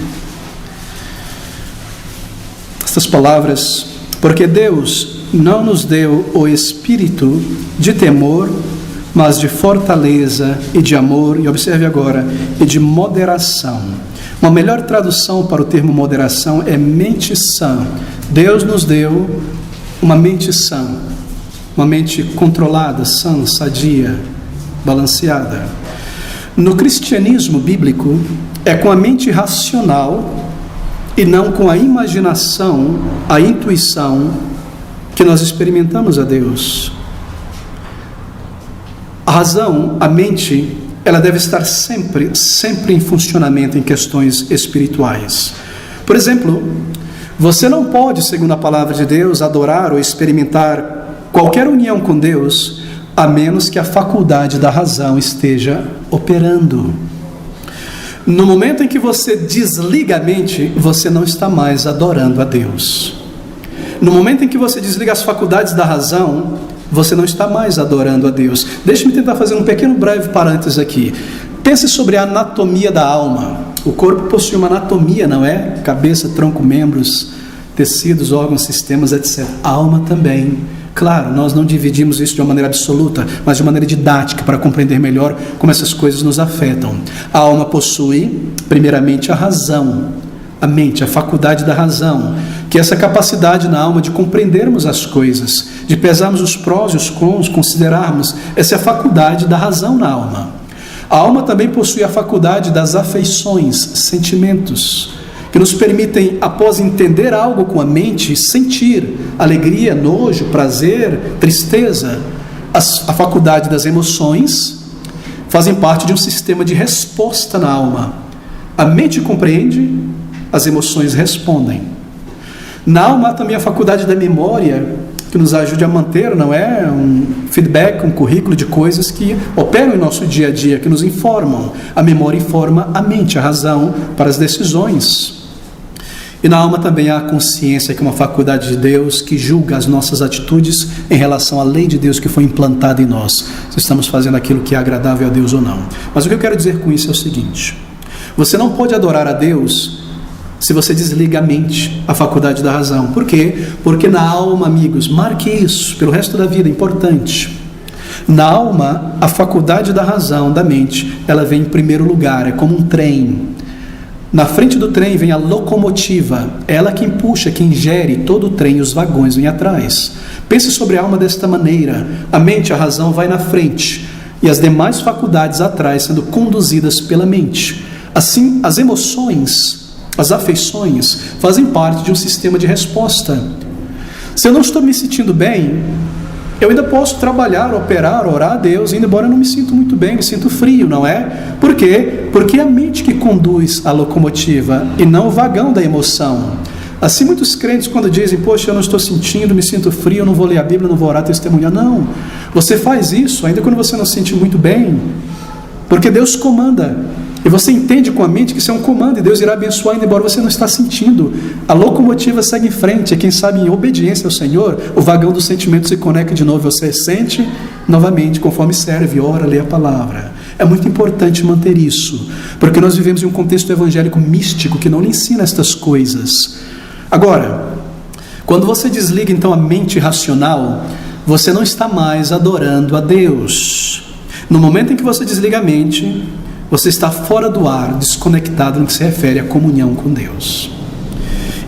Essas palavras: porque Deus não nos deu o espírito de temor, mas de fortaleza e de amor, e observe agora, e de moderação. Uma melhor tradução para o termo moderação é mente sã. Deus nos deu uma mente sã, uma mente controlada, sã, sadia, balanceada. No cristianismo bíblico, é com a mente racional e não com a imaginação, a intuição, que nós experimentamos a Deus. A razão, a mente, ela deve estar sempre em funcionamento em questões espirituais. Por exemplo, você não pode, segundo a palavra de Deus, adorar ou experimentar qualquer união com Deus, a menos que a faculdade da razão esteja operando. No momento em que você desliga a mente, você não está mais adorando a Deus. No momento em que você desliga as faculdades da razão, você não está mais adorando a Deus. Deixe-me tentar fazer um pequeno breve parênteses aqui. Pense sobre a anatomia da alma. O corpo possui uma anatomia, não é? Cabeça, tronco, membros, tecidos, órgãos, sistemas, etc. A alma também. Claro, nós não dividimos isso de uma maneira absoluta, mas de maneira didática, para compreender melhor como essas coisas nos afetam. A alma possui, primeiramente, a razão, a mente, a faculdade da razão, que é essa capacidade na alma de compreendermos as coisas, de pesarmos os prós e os cons, considerarmos. Essa é a faculdade da razão na alma. A alma também possui a faculdade das afeições, sentimentos, que nos permitem, após entender algo com a mente, sentir alegria, nojo, prazer, tristeza. A faculdade das emoções fazem parte de um sistema de resposta na alma. A mente compreende, as emoções respondem. Na alma há também a faculdade da memória, que nos ajude a manter, não é, um feedback, um currículo de coisas que operam em nosso dia a dia, que nos informam. A memória informa a mente, a razão para as decisões. E na alma também há a consciência, que é uma faculdade de Deus que julga as nossas atitudes em relação à lei de Deus que foi implantada em nós, se estamos fazendo aquilo que é agradável a Deus ou não. Mas o que eu quero dizer com isso é o seguinte: você não pode adorar a Deus se você desliga a mente, a faculdade da razão. Por quê? Porque na alma, amigos, marque isso pelo resto da vida, importante. Na alma, a faculdade da razão, da mente, ela vem em primeiro lugar, é como um trem. Na frente do trem vem a locomotiva, ela que empuxa, que ingere todo o trem, e os vagões vêm atrás. Pense sobre a alma desta maneira: a mente, a razão vai na frente e as demais faculdades atrás, sendo conduzidas pela mente. Assim, as emoções, as afeições fazem parte de um sistema de resposta. Se eu não estou me sentindo bem, eu ainda posso trabalhar, operar, orar a Deus, ainda embora eu não me sinto muito bem, me sinto frio, não é? Por quê? Porque é a mente que conduz a locomotiva e não o vagão da emoção. Assim, muitos crentes, quando dizem: poxa, eu não estou sentindo, me sinto frio, eu não vou ler a Bíblia, não vou orar, testemunhar. Não, você faz isso ainda quando você não se sente muito bem, porque Deus comanda. E você entende com a mente que isso é um comando, e Deus irá abençoar, ainda embora você não está sentindo. A locomotiva segue em frente, e quem sabe, em obediência ao Senhor, o vagão do sentimento se conecta de novo, você sente novamente, conforme serve, ora, lê a palavra. É muito importante manter isso, porque nós vivemos em um contexto evangélico místico que não lhe ensina estas coisas. Agora, quando você desliga então a mente racional, você não está mais adorando a Deus. No momento em que você desliga a mente, você está fora do ar, desconectado no que se refere à comunhão com Deus.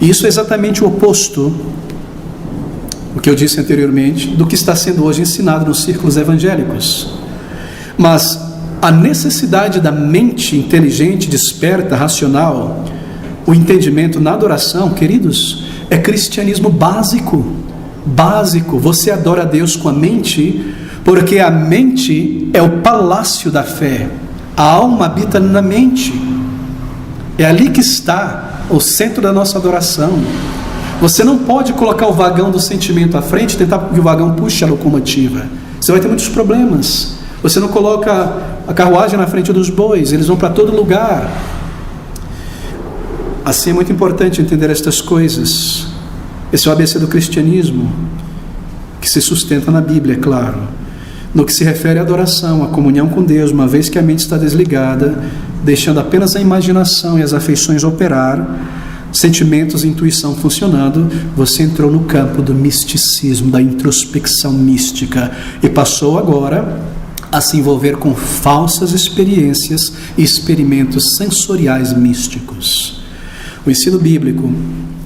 E isso é exatamente o oposto, o que eu disse anteriormente, do que está sendo hoje ensinado nos círculos evangélicos. Mas a necessidade da mente inteligente, desperta, racional, o entendimento na adoração, queridos, é cristianismo básico. Básico. Você adora a Deus com a mente, porque a mente é o palácio da fé. A alma habita na mente. É ali que está o centro da nossa adoração. Você não pode colocar o vagão do sentimento à frente e tentar que o vagão puxe a locomotiva. Você vai ter muitos problemas. Você não coloca a carruagem na frente dos bois, eles vão para todo lugar. Assim é muito importante entender estas coisas. Esse é o ABC do cristianismo, que se sustenta na Bíblia, é claro. No que se refere à adoração, à comunhão com Deus, uma vez que a mente está desligada, deixando apenas a imaginação e as afeições operar, sentimentos e intuição funcionando, você entrou no campo do misticismo, da introspecção mística, e passou agora a se envolver com falsas experiências e experimentos sensoriais místicos. O ensino bíblico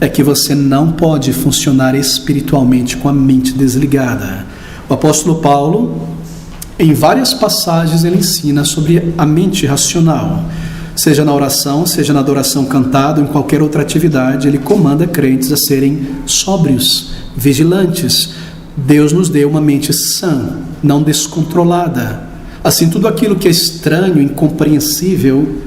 é que você não pode funcionar espiritualmente com a mente desligada. O apóstolo Paulo, em várias passagens, ele ensina sobre a mente racional. Seja na oração, seja na adoração cantada, ou em qualquer outra atividade, ele comanda crentes a serem sóbrios, vigilantes. Deus nos deu uma mente sã, não descontrolada. Assim, tudo aquilo que é estranho, incompreensível,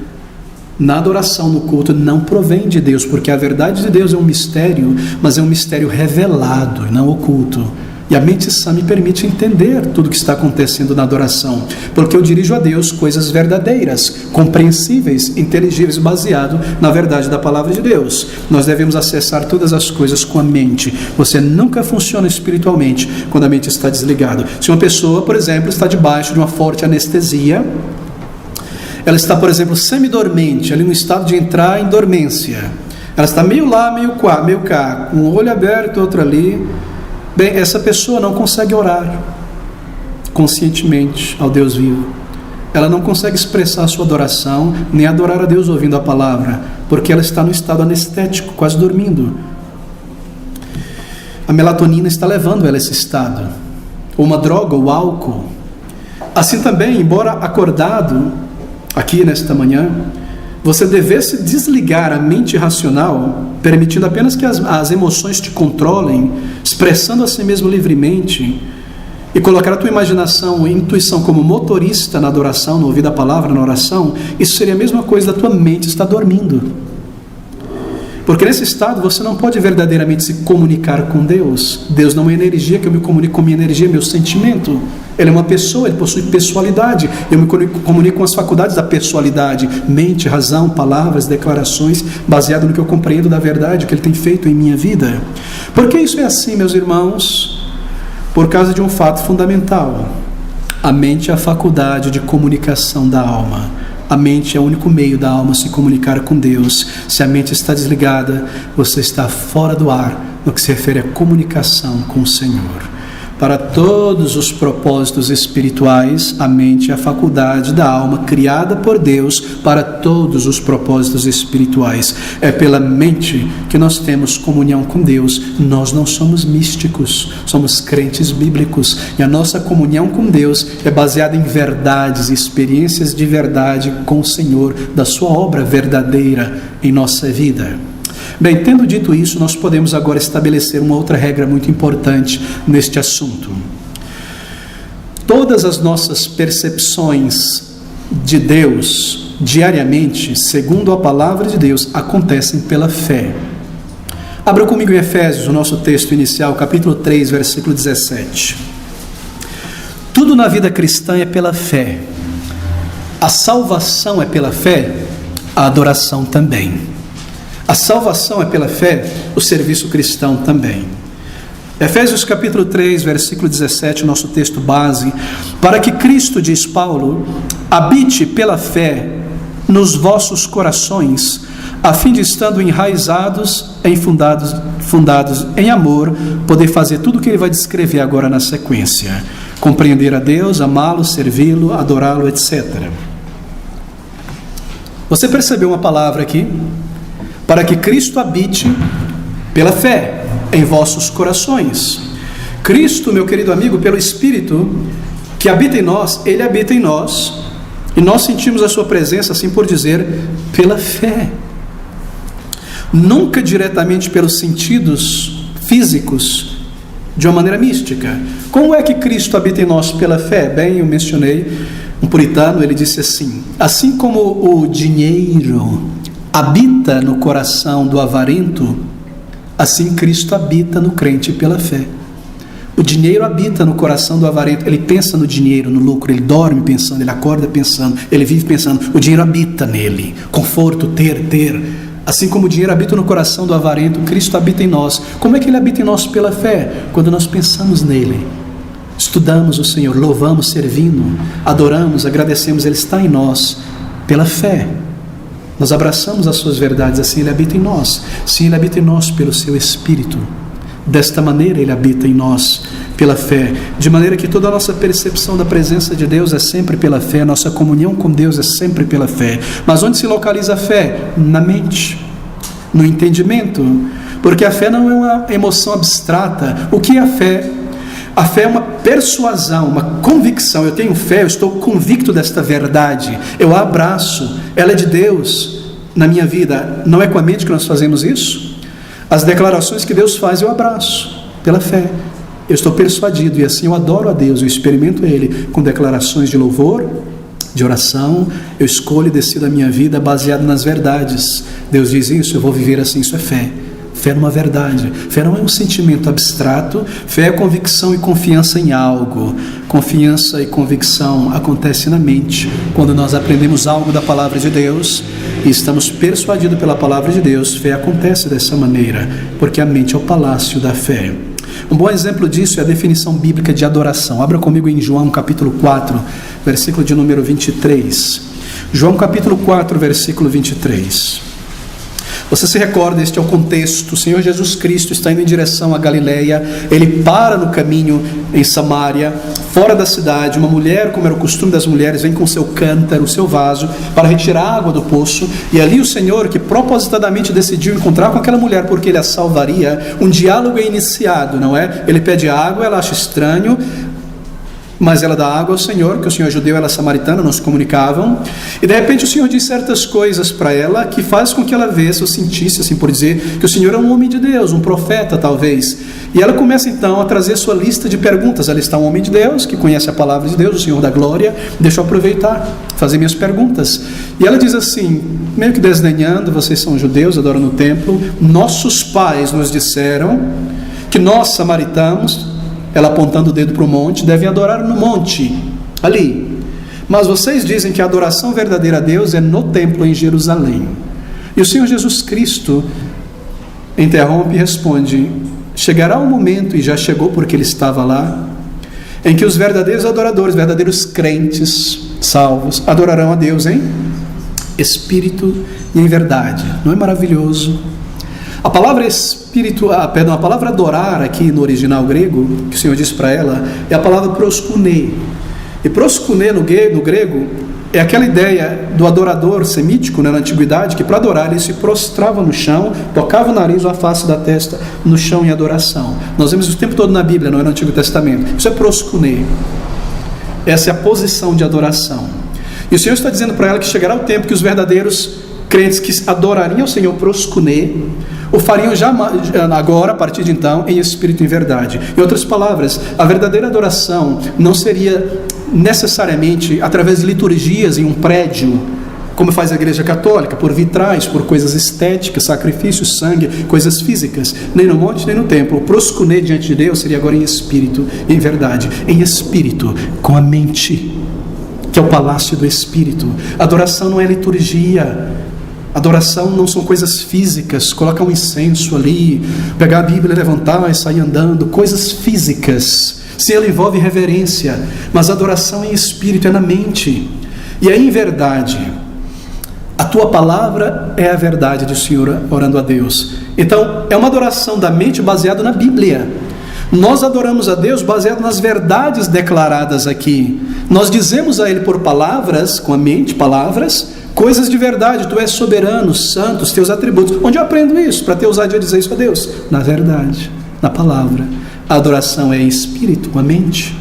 na adoração, no culto, não provém de Deus, porque a verdade de Deus é um mistério, mas é um mistério revelado e não oculto. E a mente sã me permite entender tudo o que está acontecendo na adoração, porque eu dirijo a Deus coisas verdadeiras, compreensíveis, inteligíveis, baseado na verdade da palavra de Deus. Nós devemos acessar todas as coisas com a mente. Você nunca funciona espiritualmente quando a mente está desligada. Se uma pessoa, por exemplo, está debaixo de uma forte anestesia, ela está, por exemplo, semidormente, ali no estado de entrar em dormência. Ela está meio lá, meio cá, com um olho aberto, outro ali. Bem, essa pessoa não consegue orar conscientemente ao Deus vivo. Ela não consegue expressar a sua adoração, nem adorar a Deus ouvindo a palavra, porque ela está no estado anestético, quase dormindo. A melatonina está levando ela a esse estado. Ou uma droga, o álcool. Assim também, embora acordado, aqui nesta manhã, você devesse desligar a mente racional, permitindo apenas que as emoções te controlem, expressando a si mesmo livremente, e colocar a tua imaginação e intuição como motorista na adoração, no ouvir da palavra, na oração, isso seria a mesma coisa da tua mente estar dormindo. Porque nesse estado você não pode verdadeiramente se comunicar com Deus. Deus não é energia, que eu me comunico com minha energia, meu sentimento. Ele é uma pessoa, ele possui pessoalidade. Eu me comunico com as faculdades da pessoalidade, mente, razão, palavras, declarações, baseado no que eu compreendo da verdade, o que ele tem feito em minha vida. Por que isso é assim, meus irmãos? Por causa de um fato fundamental. A mente é a faculdade de comunicação da alma. A mente é o único meio da alma se comunicar com Deus. Se a mente está desligada, você está fora do ar no que se refere à comunicação com o Senhor. Para todos os propósitos espirituais, a mente é a faculdade da alma criada por Deus para todos os propósitos espirituais. É pela mente que nós temos comunhão com Deus. Nós não somos místicos, somos crentes bíblicos. E a nossa comunhão com Deus é baseada em verdades, experiências de verdade com o Senhor, da sua obra verdadeira em nossa vida. Bem, tendo dito isso, nós podemos agora estabelecer uma outra regra muito importante neste assunto. Todas as nossas percepções de Deus, diariamente, segundo a palavra de Deus, acontecem pela fé. Abra comigo em Efésios, o nosso texto inicial, capítulo 3, versículo 17. Tudo na vida cristã é pela fé. A salvação é pela fé, a adoração também. A salvação é pela fé, o serviço cristão também. Efésios capítulo 3, versículo 17, nosso texto base. Para que Cristo, diz Paulo, habite pela fé nos vossos corações, a fim de, estando enraizados, fundados em amor, poder fazer tudo o que ele vai descrever agora na sequência. Compreender a Deus, amá-lo, servi-lo, adorá-lo, etc. Você percebeu uma palavra aqui? Para que Cristo habite pela fé em vossos corações. Cristo, meu querido amigo, pelo Espírito que habita em nós, Ele habita em nós, e nós sentimos a sua presença, assim por dizer, pela fé. Nunca diretamente pelos sentidos físicos, de uma maneira mística. Como é que Cristo habita em nós pela fé? Bem, eu mencionei um puritano, ele disse assim como o dinheiro habita no coração do avarento, assim Cristo habita no crente pela fé. O dinheiro habita no coração do avarento, ele pensa no dinheiro, no lucro, ele dorme pensando, ele acorda pensando, ele vive pensando, o dinheiro habita nele, conforto, ter. Assim como o dinheiro habita no coração do avarento, Cristo habita em nós. Como é que Ele habita em nós? Pela fé, quando nós pensamos nele, estudamos o Senhor, louvamos, servindo, adoramos, agradecemos, Ele está em nós, pela fé. Nós abraçamos as suas verdades, assim Ele habita em nós. Sim, Ele habita em nós pelo seu Espírito. Desta maneira Ele habita em nós pela fé, de maneira que toda a nossa percepção da presença de Deus é sempre pela fé, nossa comunhão com Deus é sempre pela fé. Mas onde se localiza a fé? Na mente, no entendimento, porque a fé não é uma emoção abstrata. O que é a fé? A fé é uma persuasão, uma convicção. Eu tenho fé, eu estou convicto desta verdade, eu a abraço, ela é de Deus na minha vida. Não é com a mente que nós fazemos isso? As declarações que Deus faz eu abraço pela fé, eu estou persuadido, e assim eu adoro a Deus, eu experimento Ele com declarações de louvor, de oração. Eu escolho e decido a minha vida baseado nas verdades. Deus diz isso, eu vou viver assim. Isso é fé. Fé numa verdade. Fé não é um sentimento abstrato. Fé é convicção e confiança em algo. Confiança e convicção acontece na mente quando nós aprendemos algo da palavra de Deus e estamos persuadidos pela palavra de Deus. Fé acontece dessa maneira, porque a mente é o palácio da fé. Um bom exemplo disso é a definição bíblica de adoração. Abra comigo em João capítulo 4, versículo de número 23. João capítulo 4, versículo 23. Você se recorda, este é o contexto. O Senhor Jesus Cristo está indo em direção a Galileia. Ele para no caminho em Samaria, fora da cidade. Uma mulher, como era o costume das mulheres, vem com seu cântaro, o seu vaso, para retirar água do poço. E ali o Senhor, que propositadamente decidiu encontrar com aquela mulher porque Ele a salvaria, um diálogo é iniciado, não é? Ele pede água, ela acha estranho, mas ela dá água ao Senhor, que o Senhor é judeu, ela é samaritana, não se comunicavam, e de repente o Senhor diz certas coisas para ela, que faz com que ela visse ou sentisse, assim por dizer, que o Senhor é um homem de Deus, um profeta talvez, e ela começa então a trazer sua lista de perguntas. Ela está um homem de Deus, que conhece a palavra de Deus, o Senhor da glória, deixa eu aproveitar, fazer minhas perguntas, e ela diz assim, meio que desdenhando: vocês são judeus, adoram no templo, nossos pais nos disseram que nós samaritanos, ela apontando o dedo para o monte, devem adorar no monte, ali. Mas vocês dizem que a adoração verdadeira a Deus é no templo em Jerusalém. E o Senhor Jesus Cristo interrompe e responde: chegará um momento, e já chegou porque Ele estava lá, em que os verdadeiros adoradores, verdadeiros crentes salvos, adorarão a Deus em espírito e em verdade. Não é maravilhoso? A palavra a palavra adorar aqui no original grego, que o Senhor disse para ela, é a palavra proskune. E proskune no grego é aquela ideia do adorador semítico, né, na antiguidade, que para adorar ele se prostrava no chão, tocava o nariz ou a face da testa no chão em adoração. Nós vemos isso o tempo todo na Bíblia, não é no Antigo Testamento. Isso é proskune. Essa é a posição de adoração. E o Senhor está dizendo para ela que chegará o tempo que os verdadeiros crentes que adorariam o Senhor proskune, o fariam já agora, a partir de então, em espírito e em verdade. Em outras palavras, a verdadeira adoração não seria necessariamente através de liturgias em um prédio, como faz a Igreja Católica, por vitrais, por coisas estéticas, sacrifícios, sangue, coisas físicas, nem no monte, nem no templo. O proskune diante de Deus seria agora em espírito e em verdade. Em espírito, com a mente, que é o palácio do Espírito. Adoração não é liturgia. Adoração não são coisas físicas, colocar um incenso ali, pegar a Bíblia, levantar e sair andando, coisas físicas. Sim, ela envolve reverência, mas adoração em espírito é na mente, e é em verdade. A tua palavra é a verdade, disse o Senhor orando a Deus. Então, é uma adoração da mente baseada na Bíblia. Nós adoramos a Deus baseado nas verdades declaradas aqui. Nós dizemos a Ele por palavras, com a mente, palavras, Coisas de verdade, tu és soberano, santo, os teus atributos. Onde eu aprendo isso? Para ter ousadia de dizer isso a Deus? Na verdade, na palavra. A adoração é em espírito, com a mente,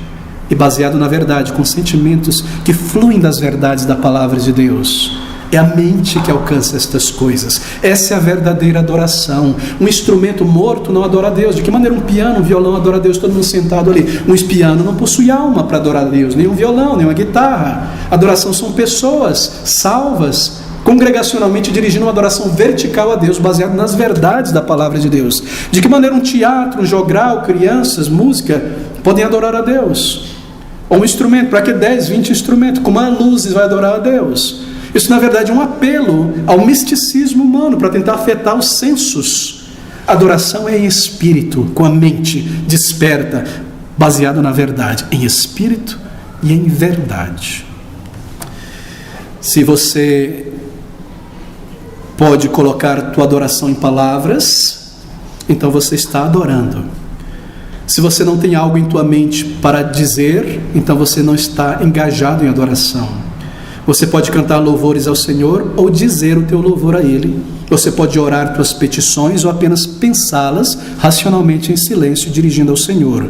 e baseado na verdade, com sentimentos que fluem das verdades da palavra de Deus. É a mente que alcança estas coisas. Essa é a verdadeira adoração. Um instrumento morto não adora a Deus. De que maneira um piano, um violão adora a Deus, todo mundo sentado ali? Um piano não possui alma para adorar a Deus, nem um violão, nem uma guitarra. Adoração são pessoas salvas, congregacionalmente dirigindo uma adoração vertical a Deus, baseada nas verdades da palavra de Deus. De que maneira um teatro, um jogral, crianças, música, podem adorar a Deus? Ou um instrumento, para que 10, 20 instrumentos? Como a luzes vai adorar a Deus? Isso, na verdade, é um apelo ao misticismo humano para tentar afetar os sensos. Adoração é em espírito, com a mente desperta, baseado na verdade, em espírito e em verdade. Se você pode colocar tua adoração em palavras, então você está adorando. Se você não tem algo em tua mente para dizer, então você não está engajado em adoração. Você pode cantar louvores ao Senhor ou dizer o teu louvor a Ele. Você pode orar tuas petições ou apenas pensá-las racionalmente em silêncio, dirigindo ao Senhor.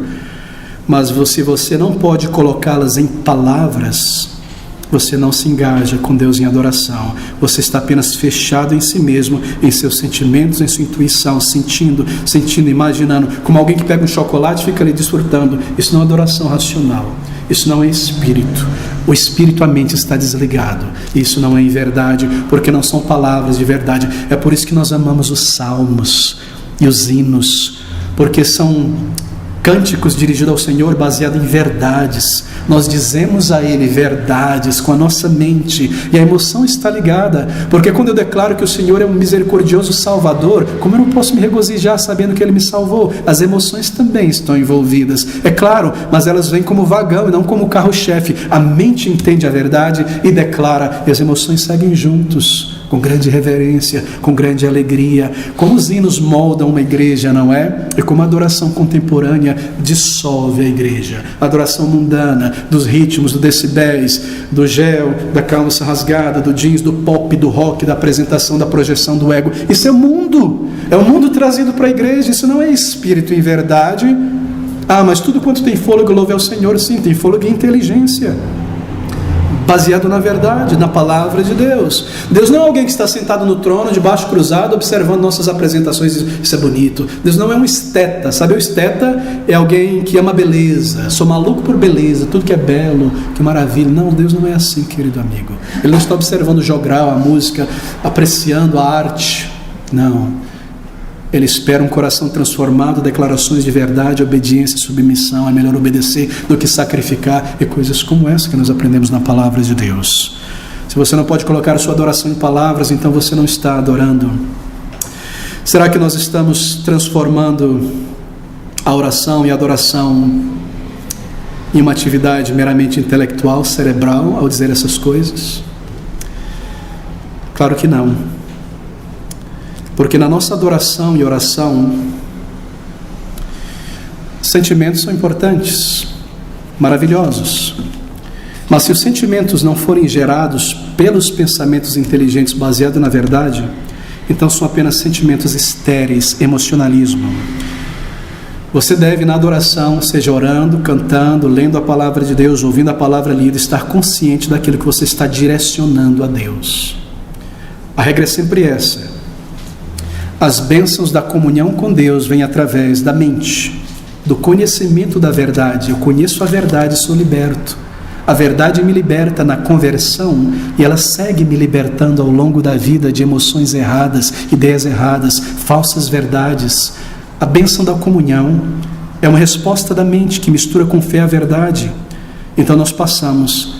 Mas se você não pode colocá-las em palavras, você não se engaja com Deus em adoração. Você está apenas fechado em si mesmo, em seus sentimentos, em sua intuição, sentindo, imaginando, como alguém que pega um chocolate e fica ali desfrutando. Isso não é adoração racional. Isso não é espírito. O espírito, a mente está desligado. Isso não é em verdade, porque não são palavras de verdade. É por isso que nós amamos os salmos e os hinos, porque são cânticos dirigidos ao Senhor baseados em verdades. Nós dizemos a Ele verdades com a nossa mente, e a emoção está ligada, porque quando eu declaro que o Senhor é um misericordioso Salvador, como eu não posso me regozijar sabendo que Ele me salvou? As emoções também estão envolvidas, é claro, mas elas vêm como vagão e não como carro-chefe. A mente entende a verdade e declara, e as emoções seguem juntos, com grande reverência, com grande alegria. Como os hinos moldam uma igreja, não é? E como a adoração contemporânea dissolve a igreja. A adoração mundana, dos ritmos, dos decibéis, do gel, da calça rasgada, do jeans, do pop, do rock, da apresentação, da projeção do ego. Isso é o mundo. É o mundo trazido para a igreja. Isso não é espírito em verdade. Ah, mas tudo quanto tem fôlego, louve ao Senhor. Sim, tem fôlego e inteligência, baseado na verdade, na palavra de Deus. Deus não é alguém que está sentado no trono, de baixo cruzado, observando nossas apresentações. Isso é bonito. Deus não é um esteta. Sabe, o esteta é alguém que ama beleza. Sou maluco por beleza, tudo que é belo, que maravilha. Não, Deus não é assim, querido amigo. Ele não está observando o jogral, a música, apreciando a arte. Não. Ele espera um coração transformado, declarações de verdade, obediência, submissão. É melhor obedecer do que sacrificar, e coisas como essa que nós aprendemos na palavra de Deus. Se você não pode colocar a sua adoração em palavras, então você não está adorando. Será que nós estamos transformando a oração e a adoração em uma atividade meramente intelectual, cerebral, ao dizer essas coisas? Claro que não. Porque na nossa adoração e oração, sentimentos são importantes, maravilhosos. Mas se os sentimentos não forem gerados pelos pensamentos inteligentes baseados na verdade, então são apenas sentimentos estéreis, emocionalismo. Você deve, na adoração, seja orando, cantando, lendo a palavra de Deus, ouvindo a palavra lida, estar consciente daquilo que você está direcionando a Deus. A regra é sempre essa. As bênçãos da comunhão com Deus vêm através da mente, do conhecimento da verdade. Eu conheço a verdade e sou liberto. A verdade me liberta na conversão, e ela segue me libertando ao longo da vida de emoções erradas, ideias erradas, falsas verdades. A bênção da comunhão é uma resposta da mente que mistura com fé a verdade. Então nós passamos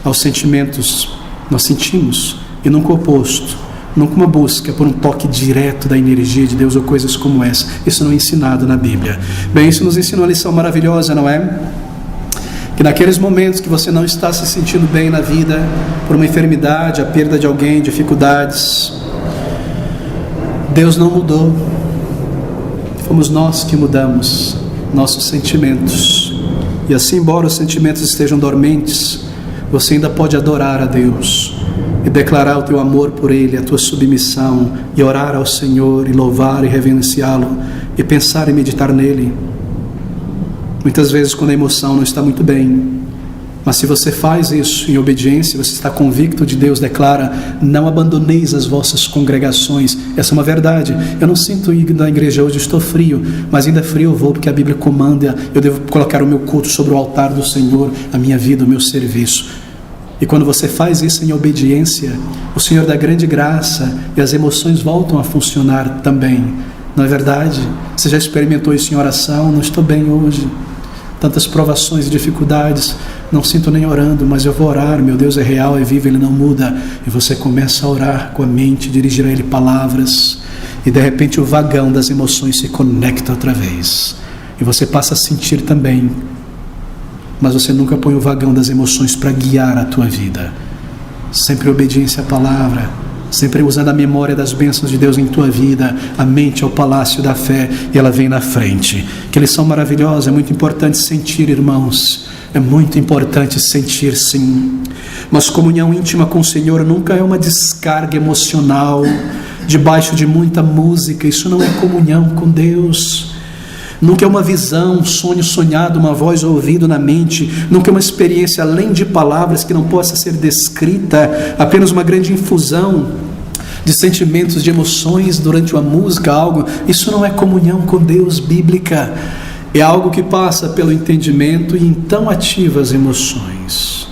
aos sentimentos, nós sentimos, e nunca o oposto. Nunca uma busca por um toque direto da energia de Deus ou coisas como essa. Isso não é ensinado na Bíblia. Bem, isso nos ensina uma lição maravilhosa, não é? Que naqueles momentos que você não está se sentindo bem na vida, por uma enfermidade, a perda de alguém, dificuldades, Deus não mudou. Fomos nós que mudamos nossos sentimentos. E assim, embora os sentimentos estejam dormentes, você ainda pode adorar a Deus. e declarar o teu amor por Ele, a tua submissão, e orar ao Senhor, e louvar e reverenciá-lo, e pensar e meditar nele. Muitas vezes quando a emoção não está muito bem, mas se você faz isso em obediência, você está convicto de Deus, declara: não abandoneis as vossas congregações. Essa é uma verdade. Eu não sinto ir na igreja hoje, estou frio, mas ainda frio eu vou, porque a Bíblia comanda, eu devo colocar o meu culto sobre o altar do Senhor, a minha vida, o meu serviço. E quando você faz isso em obediência, o Senhor dá grande graça e as emoções voltam a funcionar também. Não é verdade? Você já experimentou isso em oração? Não estou bem hoje, tantas provações e dificuldades, não sinto nem orando, mas eu vou orar, meu Deus é real, é vivo, Ele não muda. E você começa a orar com a mente, dirigir a Ele palavras, e de repente o vagão das emoções se conecta outra vez, e você passa a sentir também, mas você nunca põe o vagão das emoções para guiar a tua vida. Sempre obediência à palavra, sempre usando a memória das bênçãos de Deus em tua vida. A mente é o palácio da fé e ela vem na frente. Que lição maravilhosa, é muito importante sentir, irmãos. É muito importante sentir, sim. Mas comunhão íntima com o Senhor nunca é uma descarga emocional debaixo de muita música. Isso não é comunhão com Deus. Nunca é uma visão, um sonho sonhado, uma voz ouvido na mente. Nunca é uma experiência além de palavras que não possa ser descrita. Apenas uma grande infusão de sentimentos, de emoções durante uma música, algo. Isso não é comunhão com Deus bíblica. É algo que passa pelo entendimento e então ativa as emoções.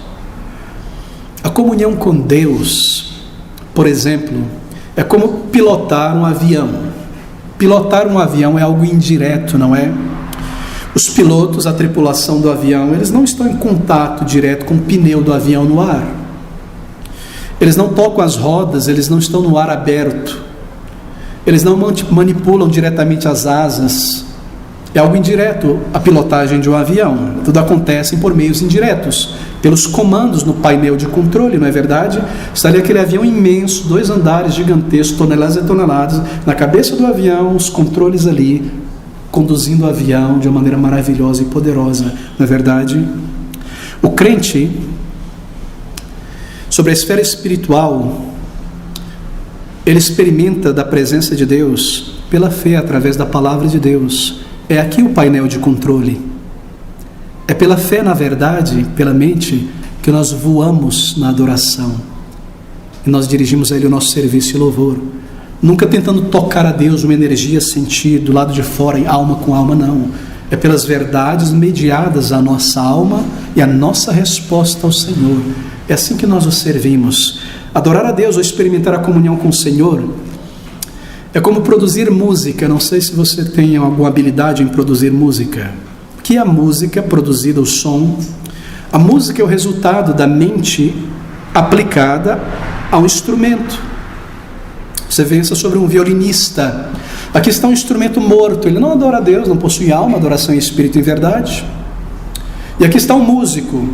A comunhão com Deus, por exemplo, é como pilotar um avião. Pilotar um avião é algo indireto, não é? Os pilotos, a tripulação do avião, eles não estão em contato direto com o pneu do avião no ar. Eles não tocam as rodas, eles não estão no ar aberto. Eles não manipulam diretamente as asas. É algo indireto a pilotagem de um avião. Tudo acontece por meios indiretos, pelos comandos no painel de controle, não é verdade? Está ali aquele avião imenso, 2 andares gigantescos, toneladas e toneladas, na cabeça do avião, os controles ali, conduzindo o avião de uma maneira maravilhosa e poderosa, não é verdade? O crente, sobre a esfera espiritual, ele experimenta da presença de Deus pela fé, através da palavra de Deus. É aqui o painel de controle. É pela fé, na verdade, pela mente, que nós voamos na adoração. E nós dirigimos a Ele o nosso serviço e louvor. Nunca tentando tocar a Deus uma energia, sentir do lado de fora, em alma com alma, não. É pelas verdades mediadas à nossa alma e à nossa resposta ao Senhor. É assim que nós o servimos. Adorar a Deus ou experimentar a comunhão com o Senhor é como produzir música. Não sei se você tem alguma habilidade em produzir música. O que é a música produzida, o som? A música é o resultado da mente aplicada ao instrumento. Você pensa sobre um violinista. Aqui está um instrumento morto. Ele não adora a Deus, não possui alma, adoração em espírito e verdade. E aqui está um músico.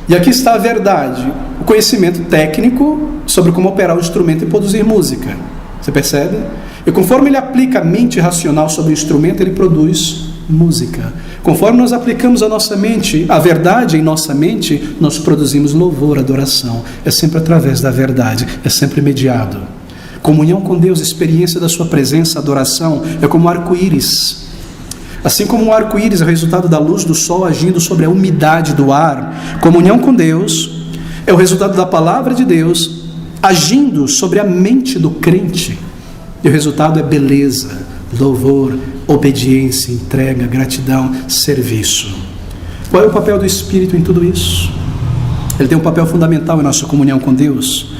E aqui está a verdade, o conhecimento técnico sobre como operar o instrumento e produzir música. Você percebe? E conforme ele aplica a mente racional sobre o instrumento, ele produz música. Conforme nós aplicamos a nossa mente, a verdade em nossa mente, nós produzimos louvor, adoração. É sempre através da verdade, é sempre mediado. Comunhão com Deus, experiência da sua presença, adoração, é como um arco-íris. Assim como um arco-íris é o resultado da luz do sol agindo sobre a umidade do ar, comunhão com Deus é o resultado da palavra de Deus agindo sobre a mente do crente. E o resultado é beleza, louvor, obediência, entrega, gratidão, serviço. Qual é o papel do Espírito em tudo isso? Ele tem um papel fundamental em nossa comunhão com Deus.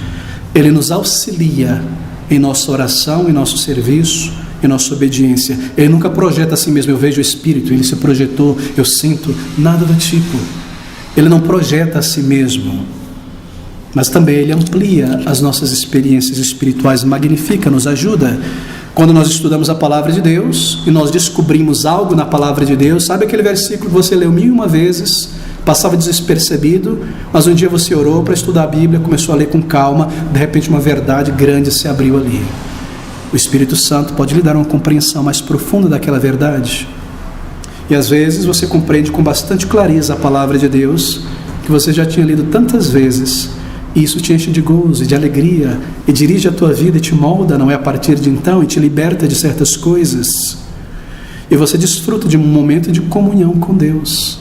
Ele nos auxilia em nossa oração, em nosso serviço, em nossa obediência. Ele nunca projeta a si mesmo: eu vejo o Espírito, ele se projetou, eu sinto, nada do tipo. Ele não projeta a si mesmo, mas também ele amplia as nossas experiências espirituais, magnifica, nos ajuda. Quando nós estudamos a palavra de Deus e nós descobrimos algo na palavra de Deus, sabe aquele versículo que você leu 1001 vezes, passava despercebido, mas um dia você orou para estudar a Bíblia, começou a ler com calma, de repente uma verdade grande se abriu ali. O Espírito Santo pode lhe dar uma compreensão mais profunda daquela verdade. E às vezes você compreende com bastante clareza a palavra de Deus, que você já tinha lido tantas vezes, E isso te enche de gozo e de alegria, e dirige a tua vida e te molda, não é, a partir de então, e te liberta de certas coisas. E você desfruta de um momento de comunhão com Deus,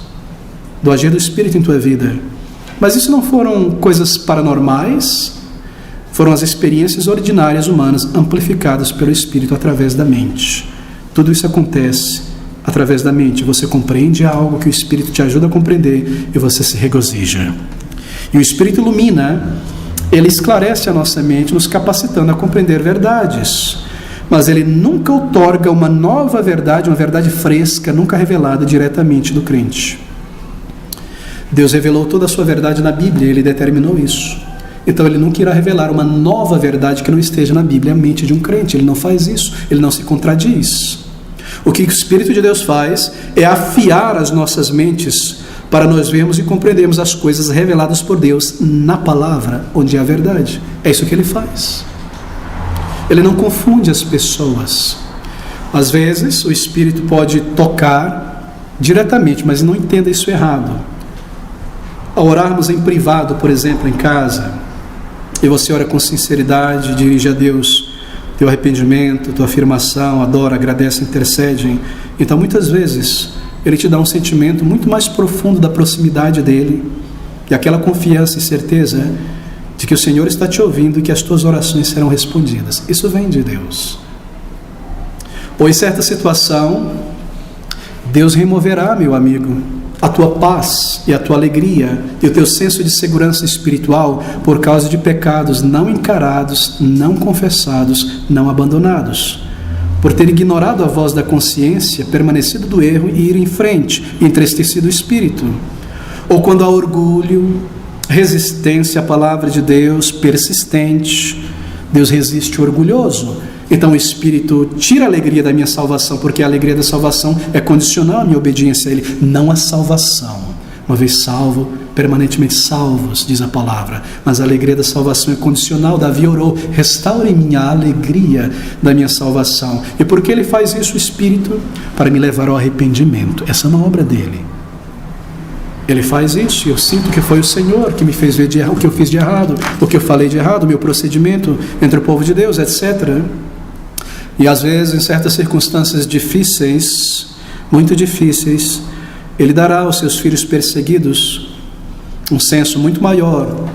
do agir do Espírito em tua vida. Mas isso não foram coisas paranormais, foram as experiências ordinárias humanas amplificadas pelo Espírito através da mente. Tudo isso acontece através da mente. Você compreende algo que o Espírito te ajuda a compreender e você se regozija. E o Espírito ilumina, ele esclarece a nossa mente, nos capacitando a compreender verdades. Mas ele nunca outorga uma nova verdade, uma verdade fresca, nunca revelada diretamente do crente. Deus revelou toda a sua verdade na Bíblia, ele determinou isso. Então ele nunca irá revelar uma nova verdade que não esteja na Bíblia, a mente de um crente. Ele não faz isso, ele não se contradiz. O que o Espírito de Deus faz é afiar as nossas mentes para nós vermos e compreendermos as coisas reveladas por Deus na palavra, onde é a verdade. É isso que ele faz. Ele não confunde as pessoas. Às vezes o Espírito pode tocar diretamente, mas não entenda isso errado. Ao orarmos em privado, por exemplo, em casa, e você ora com sinceridade, dirige a Deus teu arrependimento, tua afirmação, adora, agradece, intercede. Então muitas vezes ele te dá um sentimento muito mais profundo da proximidade dele, e aquela confiança e certeza de que o Senhor está te ouvindo e que as tuas orações serão respondidas. Isso vem de Deus. Ou em certa situação, Deus removerá, meu amigo, a tua paz e a tua alegria e o teu senso de segurança espiritual por causa de pecados não encarados, não confessados, não abandonados. Por ter ignorado a voz da consciência, permanecido do erro e ir em frente, e entristecido o espírito. Ou quando há orgulho, resistência à palavra de Deus, persistente, Deus resiste o orgulhoso. Então o Espírito tira a alegria da minha salvação, porque a alegria da salvação é condicional à minha obediência a Ele, não a salvação. Uma vez salvo, permanentemente salvos, diz a palavra. Mas a alegria da salvação é condicional. Davi orou, restaure-me a alegria da minha salvação. E por que ele faz isso, o Espírito? Para me levar ao arrependimento. Essa é uma obra dele. Ele faz isso e eu sinto que foi o Senhor que me fez ver o que eu fiz de errado, o que eu falei de errado, o meu procedimento entre o povo de Deus, etc. E às vezes, em certas circunstâncias difíceis, muito difíceis, Ele dará aos seus filhos perseguidos um senso muito maior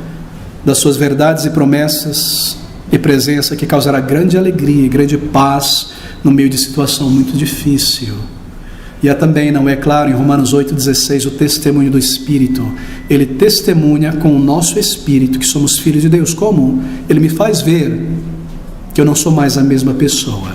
das suas verdades e promessas e presença que causará grande alegria e grande paz no meio de situação muito difícil. E há também, não é claro, em Romanos 8,16, o testemunho do Espírito. Ele testemunha com o nosso Espírito que somos filhos de Deus. Como? Ele me faz ver que eu não sou mais a mesma pessoa,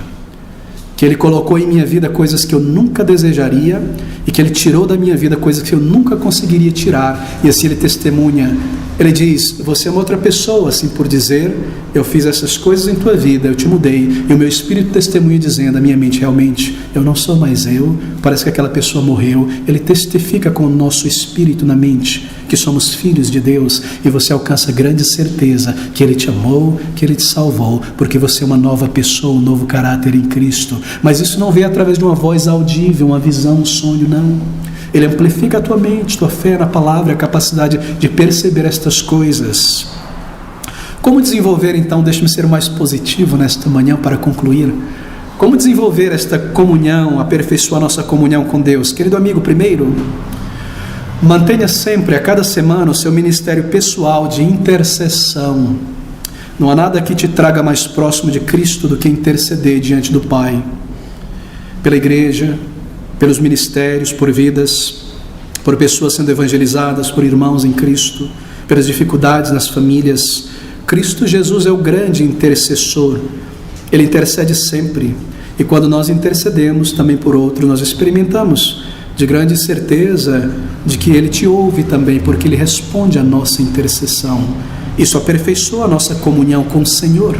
que Ele colocou em minha vida coisas que eu nunca desejaria e que Ele tirou da minha vida coisas que eu nunca conseguiria tirar. E assim Ele testemunha. Ele diz, você é uma outra pessoa, assim por dizer, eu fiz essas coisas em tua vida, eu te mudei, e o meu Espírito testemunha dizendo, a minha mente realmente, eu não sou mais eu, parece que aquela pessoa morreu. Ele testifica com o nosso Espírito na mente, que somos filhos de Deus, e você alcança grande certeza que Ele te amou, que Ele te salvou, porque você é uma nova pessoa, um novo caráter em Cristo. Mas isso não vem através de uma voz audível, uma visão, um sonho, não. Ele amplifica a tua mente, tua fé na palavra, a capacidade de perceber estas coisas. Como desenvolver então, deixe-me ser mais positivo nesta manhã para concluir, como desenvolver esta comunhão, aperfeiçoar nossa comunhão com Deus? Querido amigo, primeiro, mantenha sempre, a cada semana, o seu ministério pessoal de intercessão. Não há nada que te traga mais próximo de Cristo do que interceder diante do Pai, pela igreja, pelos ministérios, por vidas, por pessoas sendo evangelizadas, por irmãos em Cristo, pelas dificuldades nas famílias. Cristo Jesus é o grande intercessor. Ele intercede sempre. E quando nós intercedemos também por outro, nós experimentamos de grande certeza de que Ele te ouve também, porque Ele responde à nossa intercessão. Isso aperfeiçoa a nossa comunhão com o Senhor.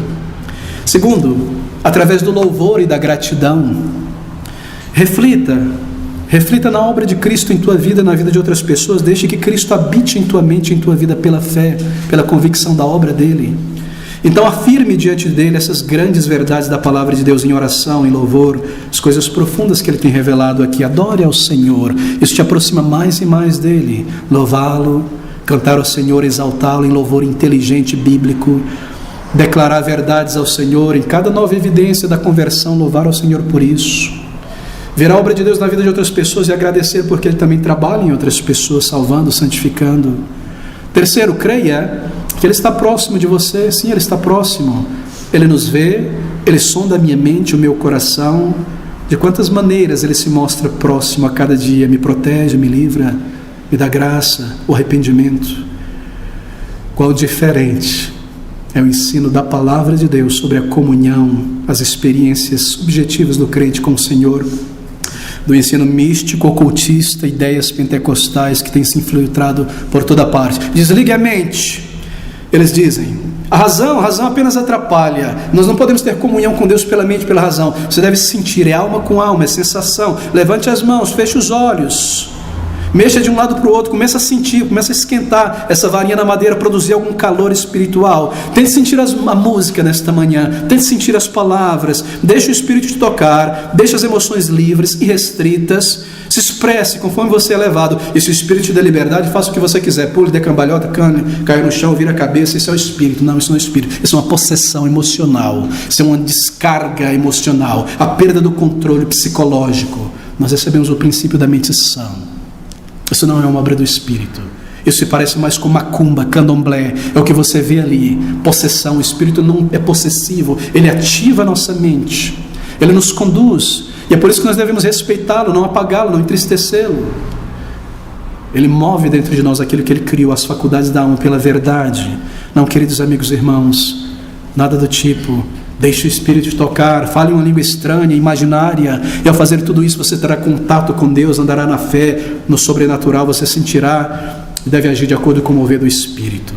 Segundo, através do louvor e da gratidão, reflita na obra de Cristo em tua vida, na vida de outras pessoas. Deixe que Cristo habite em tua mente, em tua vida, pela fé, pela convicção da obra dEle. Então afirme diante dEle essas grandes verdades da palavra de Deus em oração, em louvor, as coisas profundas que Ele tem revelado aqui. Adore ao Senhor, isso te aproxima mais e mais dEle. Louvá-lo cantar ao Senhor, exaltá-lo em louvor inteligente bíblico, declarar verdades ao Senhor em cada nova evidência da conversão, louvar ao Senhor por isso, ver a obra de Deus na vida de outras pessoas e agradecer porque Ele também trabalha em outras pessoas, salvando, santificando. Terceiro, creia que Ele está próximo de você. Sim, Ele está próximo. Ele nos vê, Ele sonda a minha mente, o meu coração. De quantas maneiras Ele se mostra próximo a cada dia, me protege, me livra, me dá graça, o arrependimento. Qual diferente é o ensino da palavra de Deus sobre a comunhão, as experiências subjetivas do crente com o Senhor, do ensino místico, ocultista, ideias pentecostais que têm se infiltrado por toda parte. Desligue a mente. Eles dizem, a razão apenas atrapalha. Nós não podemos ter comunhão com Deus pela mente, pela razão. Você deve sentir, é alma com alma, é sensação. Levante as mãos, feche os olhos, mexa de um lado para o outro, começa a sentir, começa a esquentar essa varinha na madeira, produzir algum calor espiritual. Tente sentir a música nesta manhã, tente sentir as palavras, deixe o Espírito te tocar, deixe as emoções livres e restritas, se expresse conforme você é levado, e se o Espírito te dá liberdade, faça o que você quiser, pule, dê cambalhota, cai no chão, vira a cabeça. Isso é o Espírito. Não, isso não é Espírito, isso é uma possessão emocional, isso é uma descarga emocional, a perda do controle psicológico. Nós recebemos o princípio da mente sã. Isso não é uma obra do Espírito. Isso se parece mais com macumba, candomblé. É o que você vê ali. Possessão. O Espírito não é possessivo. Ele ativa a nossa mente. Ele nos conduz. E é por isso que nós devemos respeitá-lo, não apagá-lo, não entristecê-lo. Ele move dentro de nós aquilo que Ele criou, as faculdades da alma pela verdade. Não, queridos amigos e irmãos, nada do tipo. Deixe o Espírito te tocar, fale uma língua estranha, imaginária, e ao fazer tudo isso você terá contato com Deus, andará na fé, no sobrenatural, você sentirá e deve agir de acordo com o mover do Espírito.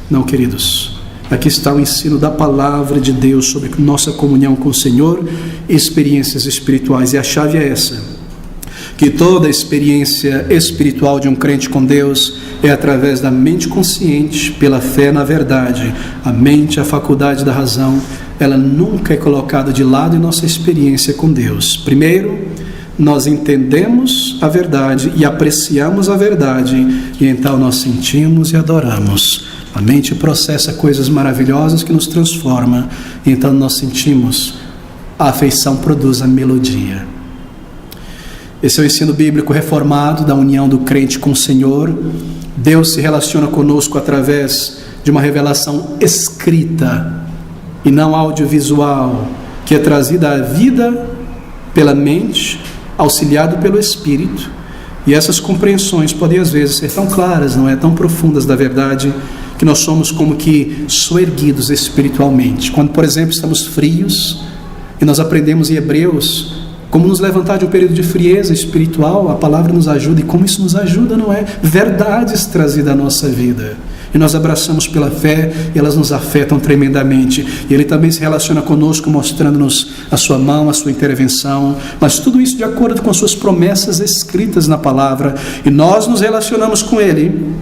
Não, queridos, aqui está o ensino da palavra de Deus sobre nossa comunhão com o Senhor e experiências espirituais, e a chave é essa, que toda experiência espiritual de um crente com Deus é através da mente consciente, pela fé na verdade. A mente, a faculdade da razão, ela nunca é colocada de lado em nossa experiência com Deus. Primeiro, nós entendemos a verdade e apreciamos a verdade, e então nós sentimos e adoramos. A mente processa coisas maravilhosas que nos transforma, e então nós sentimos, a afeição produz a melodia. Esse é o ensino bíblico reformado da união do crente com o Senhor. Deus se relaciona conosco através de uma revelação escrita e não audiovisual, que é trazida à vida pela mente, auxiliado pelo Espírito. E essas compreensões podem às vezes ser tão claras, não é, tão profundas da verdade, que nós somos como que soerguidos espiritualmente. Quando, por exemplo, estamos frios e nós aprendemos em Hebreus como nos levantar de um período de frieza espiritual, a palavra nos ajuda. E como isso nos ajuda, não é? Verdades trazidas à nossa vida. E nós abraçamos pela fé, e elas nos afetam tremendamente. E Ele também se relaciona conosco, mostrando-nos a sua mão, a sua intervenção. Mas tudo isso de acordo com as suas promessas escritas na palavra. E nós nos relacionamos com Ele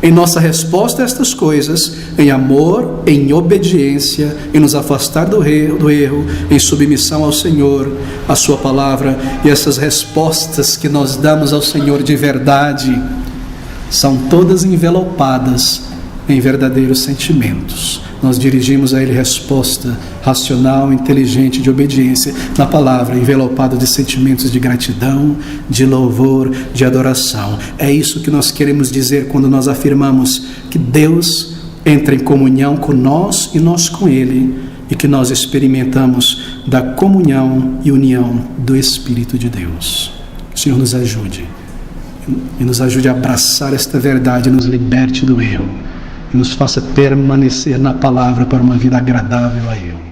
em nossa resposta a estas coisas, em amor, em obediência, em nos afastar do erro, em submissão ao Senhor, à sua palavra. E essas respostas que nós damos ao Senhor de verdade são todas envelopadas em verdadeiros sentimentos. Nós dirigimos a Ele resposta racional, inteligente, de obediência na palavra, envelopada de sentimentos de gratidão, de louvor, de adoração. É isso que nós queremos dizer quando nós afirmamos que Deus entra em comunhão com nós e nós com Ele, e que nós experimentamos da comunhão e união do Espírito de Deus. O Senhor nos ajude, e nos ajude a abraçar esta verdade, nos liberte do erro, e nos faça permanecer na palavra para uma vida agradável a Ele.